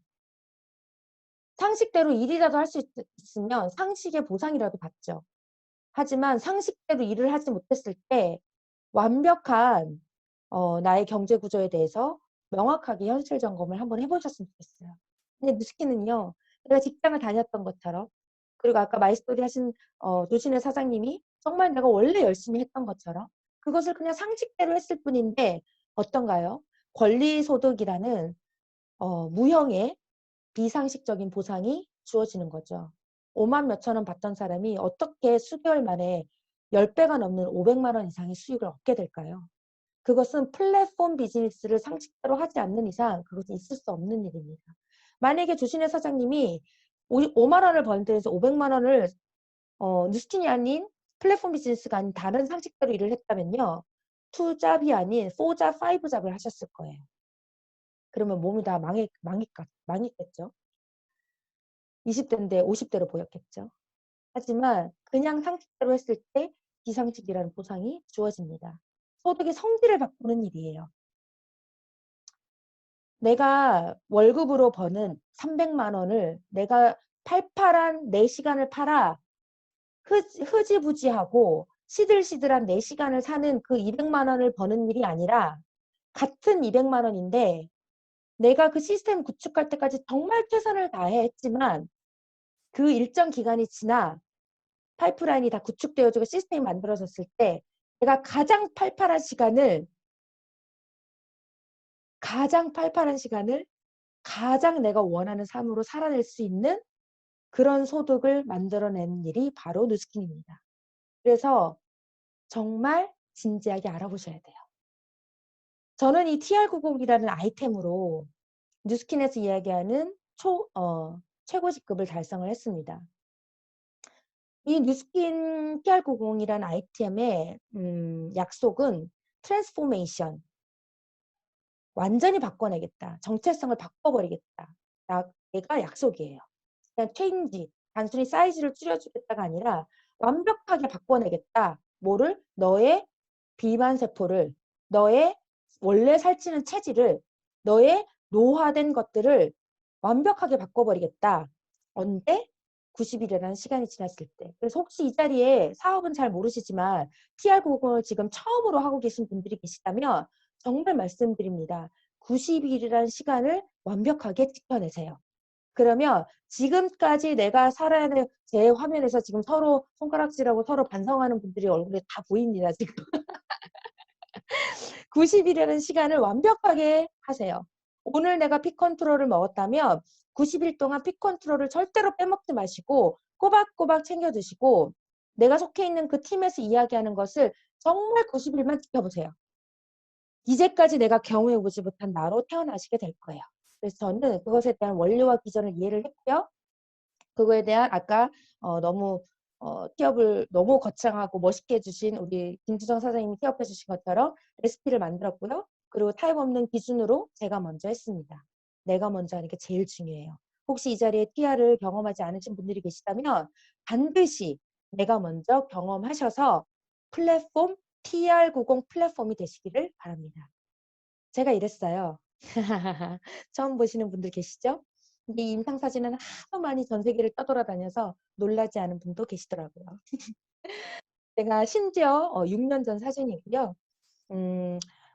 상식대로 일이라도 할 수 있으면 상식의 보상이라도 받죠. 하지만 상식대로 일을 하지 못했을 때 완벽한 나의 경제 구조에 대해서 명확하게 현실 점검을 한번 해보셨으면 좋겠어요. 근데 뉴스키는요, 내가 직장을 다녔던 것처럼, 그리고 아까 마이스토리 하신 조신의 사장님이 정말 내가 원래 열심히 했던 것처럼 그것을 그냥 상식대로 했을 뿐인데 어떤가요? 권리소득이라는 무형의 비상식적인 보상이 주어지는 거죠. 5만 몇천 원 받던 사람이 어떻게 수개월 만에 10배가 넘는 500만 원 이상의 수익을 얻게 될까요? 그것은 플랫폼 비즈니스를 상식대로 하지 않는 이상 그것은 있을 수 없는 일입니다. 만약에 조신의 사장님이 5만 원을 버는 데에서 500만 원을 뉴스킨이 아닌 플랫폼 비즈니스가 아닌 다른 상식대로 일을 했다면요. 2잡이 아닌 4잡, 5잡을 하셨을 거예요. 그러면 몸이 다 망했겠죠. 20대인데 50대로 보였겠죠. 하지만 그냥 상식대로 했을 때 비상식이라는 보상이 주어집니다. 소득의 성질을 바꾸는 일이에요. 내가 월급으로 버는 300만 원을 내가 팔팔한 4시간을 팔아 흐지부지하고 시들시들한 4시간을 사는 그 200만 원을 버는 일이 아니라 같은 200만 원인데 내가 그 시스템 구축할 때까지 정말 최선을 다해 했지만 그 일정 기간이 지나 파이프라인이 다 구축되어지고 시스템이 만들어졌을 때 내가 가장 팔팔한 시간을 가장 내가 원하는 삶으로 살아낼 수 있는 그런 소득을 만들어내는 일이 바로 뉴스킨입니다. 그래서 정말 진지하게 알아보셔야 돼요. 저는 이 TR90이라는 아이템으로 뉴스킨에서 이야기하는 최고 직급을 달성을 했습니다. 이 뉴스킨 TR90이라는 아이템의 약속은 트랜스포메이션, 완전히 바꿔내겠다. 정체성을 바꿔버리겠다. 얘가 약속이에요. 그냥 체인지, 단순히 사이즈를 줄여주겠다가 아니라 완벽하게 바꿔내겠다. 뭐를? 너의 비만세포를, 너의 원래 살찌는 체질을, 너의 노화된 것들을 완벽하게 바꿔버리겠다. 언제? 90일이라는 시간이 지났을 때. 그래서 혹시 이 자리에 사업은 잘 모르시지만 TR90을 지금 처음으로 하고 계신 분들이 계시다면 정말 말씀드립니다. 90일이라는 시간을 완벽하게 지켜내세요. 그러면 지금까지 내가 살아야 될 제 화면에서 지금 서로 손가락질하고 서로 반성하는 분들이 얼굴에 다 보입니다. 지금 90일이라는 시간을 완벽하게 하세요. 오늘 내가 피 컨트롤을 먹었다면 90일 동안 피 컨트롤을 절대로 빼먹지 마시고 꼬박꼬박 챙겨 드시고 내가 속해 있는 그 팀에서 이야기하는 것을 정말 90일만 지켜보세요. 이제까지 내가 경험해보지 못한 나로 태어나시게 될 거예요. 그래서 저는 그것에 대한 원리와 기전을 이해를 했고요. 그거에 대한 아까 너무 티업을 너무 거창하고 멋있게 해주신 우리 김주정 사장님이 티업해 주신 것처럼 레시피를 만들었고요. 그리고 타입 없는 기준으로 제가 먼저 했습니다. 내가 먼저 하는 게 제일 중요해요. 혹시 이 자리에 TR을 경험하지 않으신 분들이 계시다면 반드시 내가 먼저 경험하셔서 플랫폼 TR90 플랫폼이 되시기를 바랍니다. 제가 이랬어요. 처음 보시는 분들 계시죠? 근데 이 임상사진은 하도 많이 전 세계를 떠돌아다녀서 놀라지 않은 분도 계시더라고요. 제가 심지어 6년 전 사진이고요.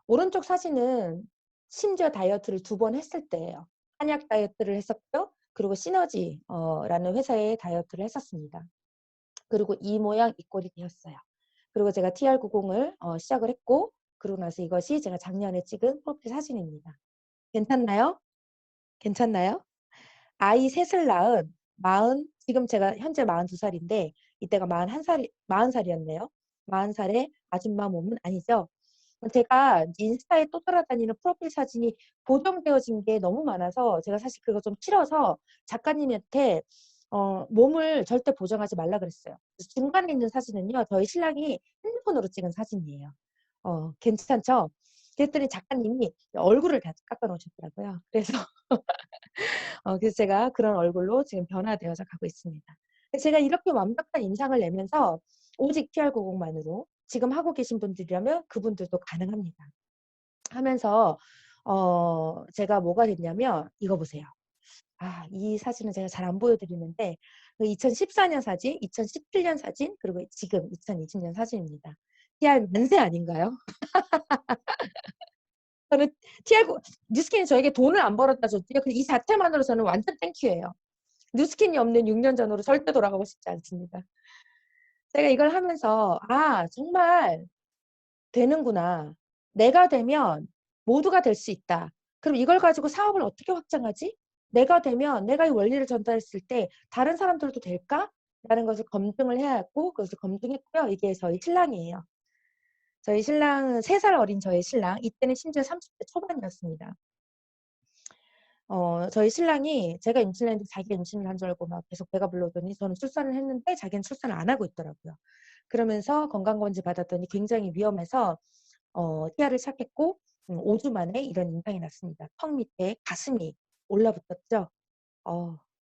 오른쪽 사진은 심지어 다이어트를 2번 했을 때예요. 한약 다이어트를 했었고요. 그리고 시너지라는 회사에 다이어트를 했었습니다. 그리고 이 모양 이 꼴이 되었어요. 그리고 제가 TR90을 시작을 했고 그러고 나서 이것이 제가 작년에 찍은 프로필 사진입니다. 괜찮나요? 괜찮나요? 아이 셋을 낳은 지금 제가 현재 42살인데 이때가 40살이었네요. 40살의 아줌마 몸은 아니죠. 제가 인스타에 또 돌아다니는 프로필 사진이 보정되어진 게 너무 많아서 제가 사실 그거 좀 싫어서 작가님한테 몸을 절대 보정하지 말라 그랬어요. 중간에 있는 사진은요. 저희 신랑이 핸드폰으로 찍은 사진이에요. 괜찮죠? 그랬더니 작가님이 얼굴을 다 깎아 놓으셨더라고요. 그래서 제가 그런 얼굴로 지금 변화되어서 가고 있습니다. 제가 이렇게 완벽한 인상을 내면서 오직 TR90만으로 지금 하고 계신 분들이라면 그분들도 가능합니다. 하면서 제가 뭐가 됐냐면 이거 보세요. 이 사진은 제가 잘 안 보여드리는데, 그 2014년 사진, 2017년 사진, 그리고 지금 2020년 사진입니다. TR 만세 아닌가요? 저는 뉴스킨이 저에게 돈을 안 벌었다 줬고요. 이 자체만으로 저는 완전 땡큐예요. 뉴스킨이 없는 6년 전으로 절대 돌아가고 싶지 않습니다. 제가 이걸 하면서 정말 되는구나. 내가 되면 모두가 될 수 있다. 그럼 이걸 가지고 사업을 어떻게 확장하지? 내가 되면 내가 이 원리를 전달했을 때 다른 사람들도 될까? 라는 것을 검증을 해야 했고, 그것을 검증했고요. 이게 저희 신랑이에요. 저희 신랑은 3살 어린 저희 신랑. 이때는 심지어 30대 초반이었습니다. 저희 신랑이 제가 임신을 했는데 자기가 임신을 한 줄 알고 막 계속 배가 불러오더니 저는 출산을 했는데 자기는 출산을 안 하고 있더라고요. 그러면서 건강검진 받았더니 굉장히 위험해서 TR을 시작했고 5주 만에 이런 임상이 났습니다. 턱 밑에 가슴이 올라붙었죠.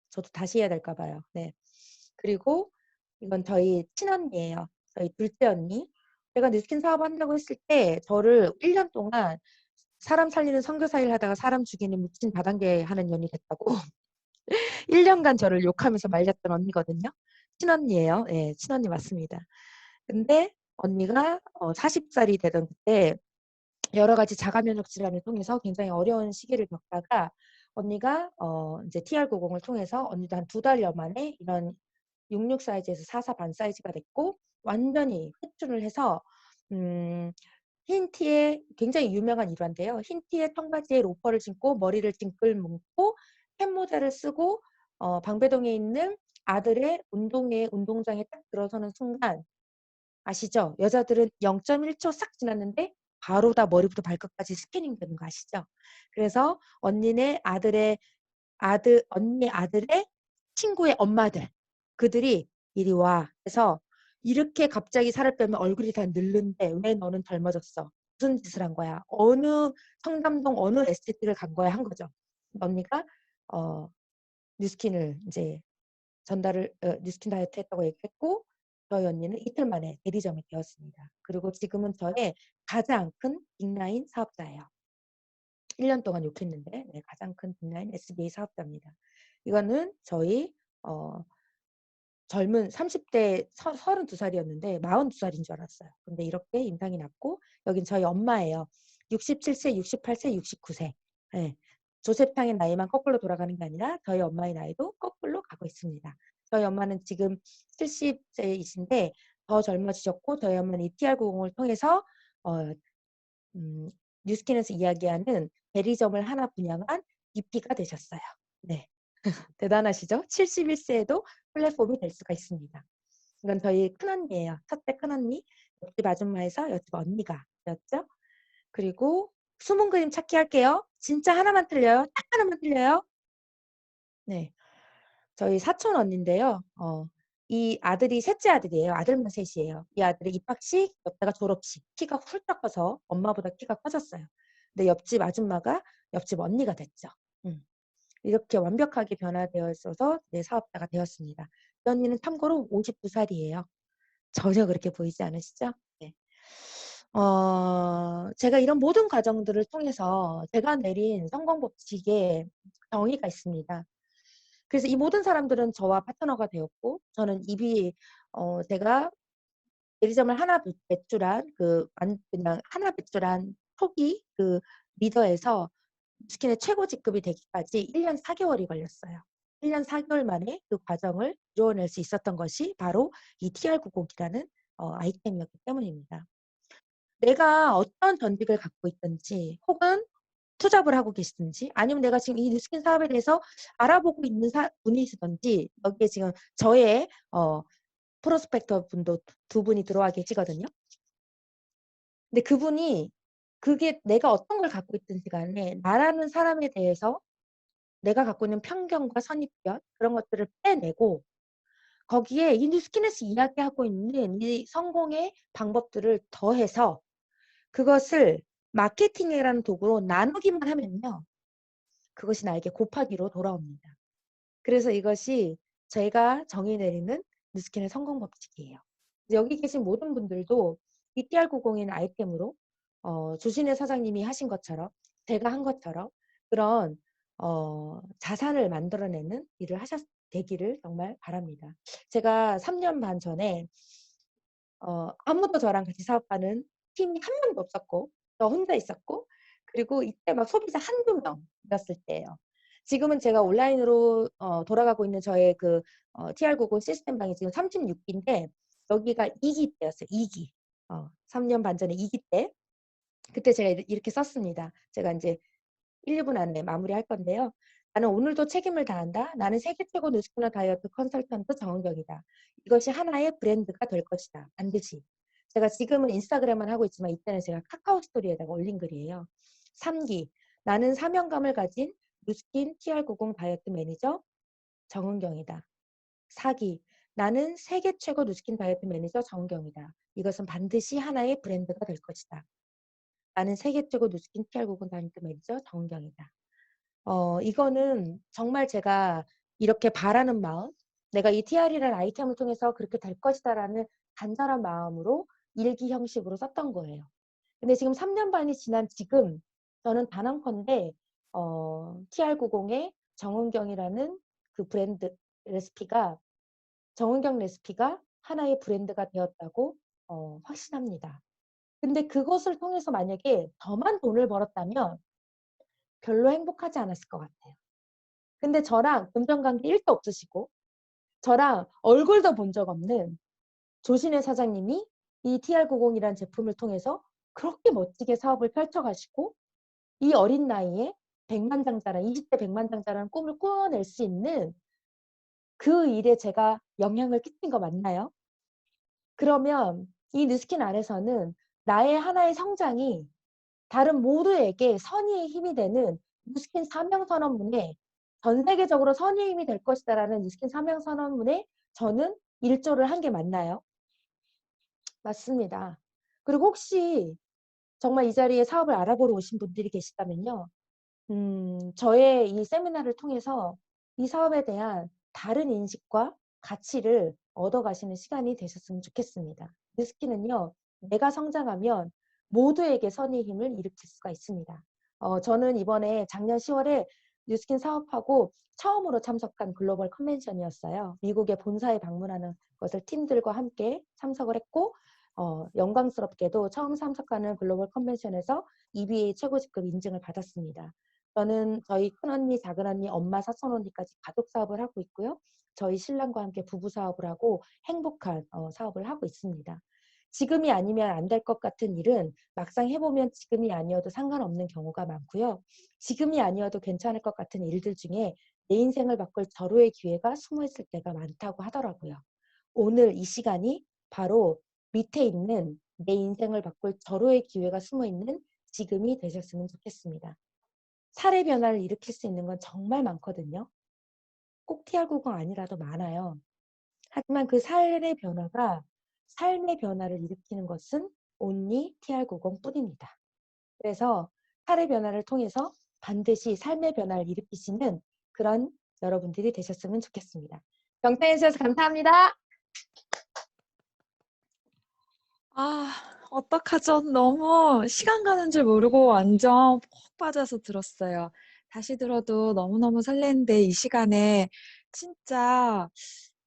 저도 다시 해야 될까 봐요. 네. 그리고 이건 저희 친언니예요. 저희 둘째 언니. 제가 뉴스킨 사업 한다고 했을 때 저를 1년 동안 사람 살리는 선교사 일 하다가 사람 죽이는 미친 다단계 하는 년이 됐다고 1년간 저를 욕하면서 말렸던 언니거든요. 친언니예요. 네, 친언니 맞습니다. 근데 언니가 40살이 되던 그때 여러 가지 자가 면역 질환을 통해서 굉장히 어려운 시기를 겪다가 언니가 이제 TR90을 통해서 언니도 한 2달여 만에 이런 66 사이즈에서 44 반 사이즈가 됐고 완전히 획준을 해서 흰 티에 굉장히 유명한 일화인데요. 흰 티에 청바지에 로퍼를 신고 머리를 찡끌 묶고 캡 모자를 쓰고 방배동에 있는 아들의 운동장에 딱 들어서는 순간 아시죠? 여자들은 0.1초 싹 지났는데 바로 다 머리부터 발끝까지 스캐닝 되는 거 아시죠? 그래서 언니네 아들의 언니 아들의 친구의 엄마들 그들이 이리 와 해서 이렇게 갑자기 살을 빼면 얼굴이 다 늙는데 왜 너는 젊어졌어? 무슨 짓을 한 거야? 어느 청담동 어느 에스테틱을 간 거야 한 거죠. 언니가 뉴스킨을 이제 뉴스킨 다이어트 했다고 얘기했고 저희 언니는 이틀 만에 대리점이 되었습니다. 그리고 지금은 저의 가장 큰 빅라인 사업자예요. 1년 동안 욕했는데 가장 큰 빅라인 SBA 사업자입니다. 이거는 저희 젊은 30대 32살이었는데 42살인 줄 알았어요. 근데 이렇게 임상이 났고 여긴 저희 엄마예요. 67세, 68세, 69세. 네. 조셉탕의 나이만 거꾸로 돌아가는 게 아니라 저희 엄마의 나이도 거꾸로 가고 있습니다. 저희 엄마는 지금 70세이신데 더 젊어지셨고 저희 엄마는 ETR90을 통해서 뉴스킨에서 이야기하는 대리점을 하나 분양한 VP가 되셨어요. 네. 대단하시죠? 71세에도 플랫폼이 될 수가 있습니다. 이건 저희 큰언니예요. 첫째 큰언니, 옆집 아줌마에서 옆집 언니가 되었죠. 그리고 숨은 그림 찾기 할게요. 진짜 하나만 틀려요. 딱 하나만 틀려요. 네, 저희 사촌 언니인데요. 이 아들이 셋째 아들이에요. 아들만 셋이에요. 이 아들이 입학식, 옆다가 졸업식. 키가 훌쩍 커서 엄마보다 키가 커졌어요. 근데 옆집 아줌마가 옆집 언니가 됐죠. 이렇게 완벽하게 변화되어 있어서 내 사업자가 되었습니다. 이 언니는 참고로 59살이에요. 전혀 그렇게 보이지 않으시죠? 네. 제가 이런 모든 과정들을 통해서 제가 내린 성공 법칙에 정의가 있습니다. 그래서 이 모든 사람들은 저와 파트너가 되었고 저는 제가 대리점을 하나 배출한 그냥 하나 배출한 초기 그 리더에서 스킨의 최고 직급이 되기까지 1년 4개월이 걸렸어요. 1년 4개월 만에 그 과정을 이루어낼 수 있었던 것이 바로 이 TR90이라는 아이템이었기 때문입니다. 내가 어떤 전직을 갖고 있든지 혹은 투잡을 하고 계시든지 아니면 내가 지금 이 뉴스킨 사업에 대해서 알아보고 있는 분이시든지 여기에 지금 저의 프로스펙터 분도 2분이 들어와 계시거든요. 근데 그게 내가 어떤 걸 갖고 있든지 간에 나라는 사람에 대해서 내가 갖고 있는 편견과 선입견 그런 것들을 빼내고 거기에 이 뉴스킨에서 이야기하고 있는 이 성공의 방법들을 더해서 그것을 마케팅이라는 도구로 나누기만 하면요. 그것이 나에게 곱하기로 돌아옵니다. 그래서 이것이 제가 정의 내리는 뉴스킨의 성공 법칙이에요. 여기 계신 모든 분들도 ETR90인 아이템으로 조신혜 사장님이 하신 것처럼 제가 한 것처럼 그런 자산을 만들어내는 일을 되기를 정말 바랍니다. 제가 3년 반 전에 아무도 저랑 같이 사업하는 팀이 한 명도 없었고 저 혼자 있었고 그리고 이때 막 소비자 한두 명이었을 때예요. 지금은 제가 온라인으로 돌아가고 있는 저의 그 TR90 시스템방이 지금 36기인데 여기가 2기 때였어요. 2기. 3년 반 전에 2기 때. 그때 제가 이렇게 썼습니다. 제가 이제 1, 2분 안에 마무리할 건데요. 나는 오늘도 책임을 다한다. 나는 세계 최고 뉴스키너 다이어트 컨설턴트 정은경이다. 이것이 하나의 브랜드가 될 것이다. 반드시. 제가 지금은 인스타그램만 하고 있지만 이때는 제가 카카오 스토리에다가 올린 글이에요. 3기. 나는 사명감을 가진 뉴스킨 TR90 다이어트 매니저 정은경이다. 4기. 나는 세계 최고 뉴스킨 다이어트 매니저 정은경이다. 이것은 반드시 하나의 브랜드가 될 것이다. 나는 세계 최고 뉴스킨 TR90 다이어트 매니저 정은경이다. 이거는 정말 제가 이렇게 바라는 마음, 내가 이 TR이라는 아이템을 통해서 그렇게 될 것이다라는 간절한 마음으로 일기 형식으로 썼던 거예요. 근데 지금 3년 반이 지난 지금 저는 단언컨대 TR90의 정은경이라는 그 브랜드 레시피가 정은경 레시피가 하나의 브랜드가 되었다고 확신합니다. 근데 그것을 통해서 만약에 저만 돈을 벌었다면 별로 행복하지 않았을 것 같아요. 근데 저랑 금전관계 1도 없으시고 저랑 얼굴도 본 적 없는 조신혜 사장님이 이 TR90이라는 제품을 통해서 그렇게 멋지게 사업을 펼쳐가시고 이 어린 나이에 20대 백만장자라는 꿈을 꾸어낼 수 있는 그 일에 제가 영향을 끼친 거 맞나요? 그러면 이 뉴스킨 안에서는 나의 하나의 성장이 다른 모두에게 선의의 힘이 되는 뉴스킨 사명선언문에 전 세계적으로 선의의 힘이 될 것이다라는 뉴스킨 사명선언문에 저는 일조를 한 게 맞나요? 맞습니다. 그리고 혹시 정말 이 자리에 사업을 알아보러 오신 분들이 계시다면요. 저의 이 세미나를 통해서 이 사업에 대한 다른 인식과 가치를 얻어가시는 시간이 되셨으면 좋겠습니다. 뉴스킨은요, 내가 성장하면 모두에게 선의 힘을 일으킬 수가 있습니다. 저는 이번에 작년 10월에 뉴스킨 사업하고 처음으로 참석한 글로벌 컨벤션이었어요. 미국의 본사에 방문하는 것을 팀들과 함께 참석을 했고 영광스럽게도 처음 참석하는 글로벌 컨벤션에서 EBA 최고 직급 인증을 받았습니다. 저는 저희 큰언니, 작은언니, 엄마, 사촌언니까지 가족 사업을 하고 있고요. 저희 신랑과 함께 부부 사업을 하고 행복한 사업을 하고 있습니다. 지금이 아니면 안 될 것 같은 일은 막상 해보면 지금이 아니어도 상관없는 경우가 많고요. 지금이 아니어도 괜찮을 것 같은 일들 중에 내 인생을 바꿀 절호의 기회가 숨어있을 때가 많다고 하더라고요. 오늘 이 시간이 바로 밑에 있는 내 인생을 바꿀 절호의 기회가 숨어있는 지금이 되셨으면 좋겠습니다. 사례 변화를 일으킬 수 있는 건 정말 많거든요. 꼭 TR90 아니라도 많아요. 하지만 그 사례 변화가 삶의 변화를 일으키는 것은 only TR90 뿐입니다. 그래서 사례 변화를 통해서 반드시 삶의 변화를 일으키시는 그런 여러분들이 되셨으면 좋겠습니다. 경청해 주셔서 감사합니다. 아, 어떡하죠? 너무 시간 가는 줄 모르고 완전 푹 빠져서 들었어요. 다시 들어도 너무너무 설레는데 이 시간에 진짜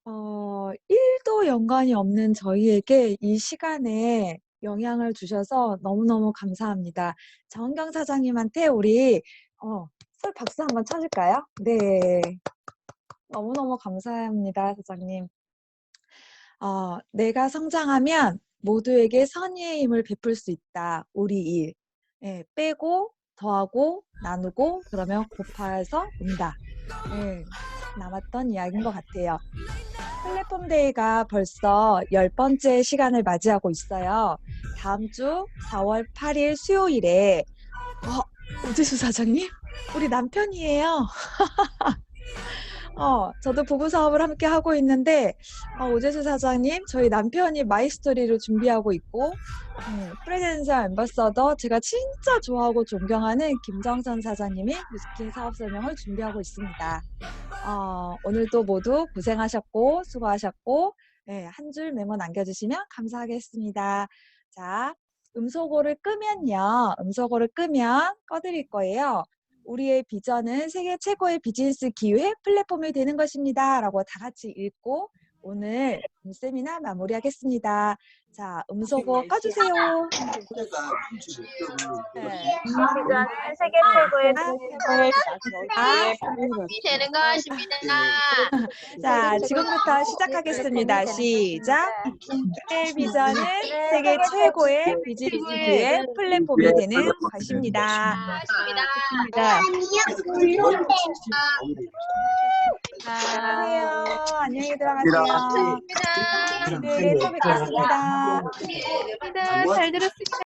1도 연관이 없는 저희에게 이 시간에 영향을 주셔서 너무너무 감사합니다. 정은경 사장님한테 우리 술 박수 한번 쳐줄까요? 네. 너무너무 감사합니다, 사장님. 내가 성장하면 모두에게 선의의 힘을 베풀 수 있다. 우리 일. 예, 빼고, 더하고, 나누고, 그러면 곱해서 온다. 예, 남았던 이야기인 것 같아요. 플랫폼 데이가 벌써 10번째 시간을 맞이하고 있어요. 다음 주 4월 8일 수요일에 오재수 사장님? 우리 남편이에요. 저도 부부 사업을 함께 하고 있는데 오재수 사장님, 저희 남편이 마이스토리를 준비하고 있고 프레젠셜 앰버서더 제가 진짜 좋아하고 존경하는 김정선 사장님이 뉴스킨 사업 설명을 준비하고 있습니다. 오늘도 모두 고생하셨고 수고하셨고 한 줄 메모 남겨주시면 감사하겠습니다. 자, 음소거를 끄면요. 음소거를 끄면 꺼드릴 거예요. 우리의 비전은 세계 최고의 비즈니스 기회 플랫폼이 되는 것입니다. 라고 다 같이 읽고 오늘 세미나 마무리하겠습니다. 자, 음소거 꺼주세요. 네. 비전은 세계 최고의 되는 것입니다. 자, 지금부터 시작하겠습니다. 시작. 우리의 비전은 세계 최고의 비즈니스 기회 플랫폼이 되는 것입니다. 안녕하세요. 안녕히 들어가세요. 네, 또 뵙겠습니다. 잘 들었습니다.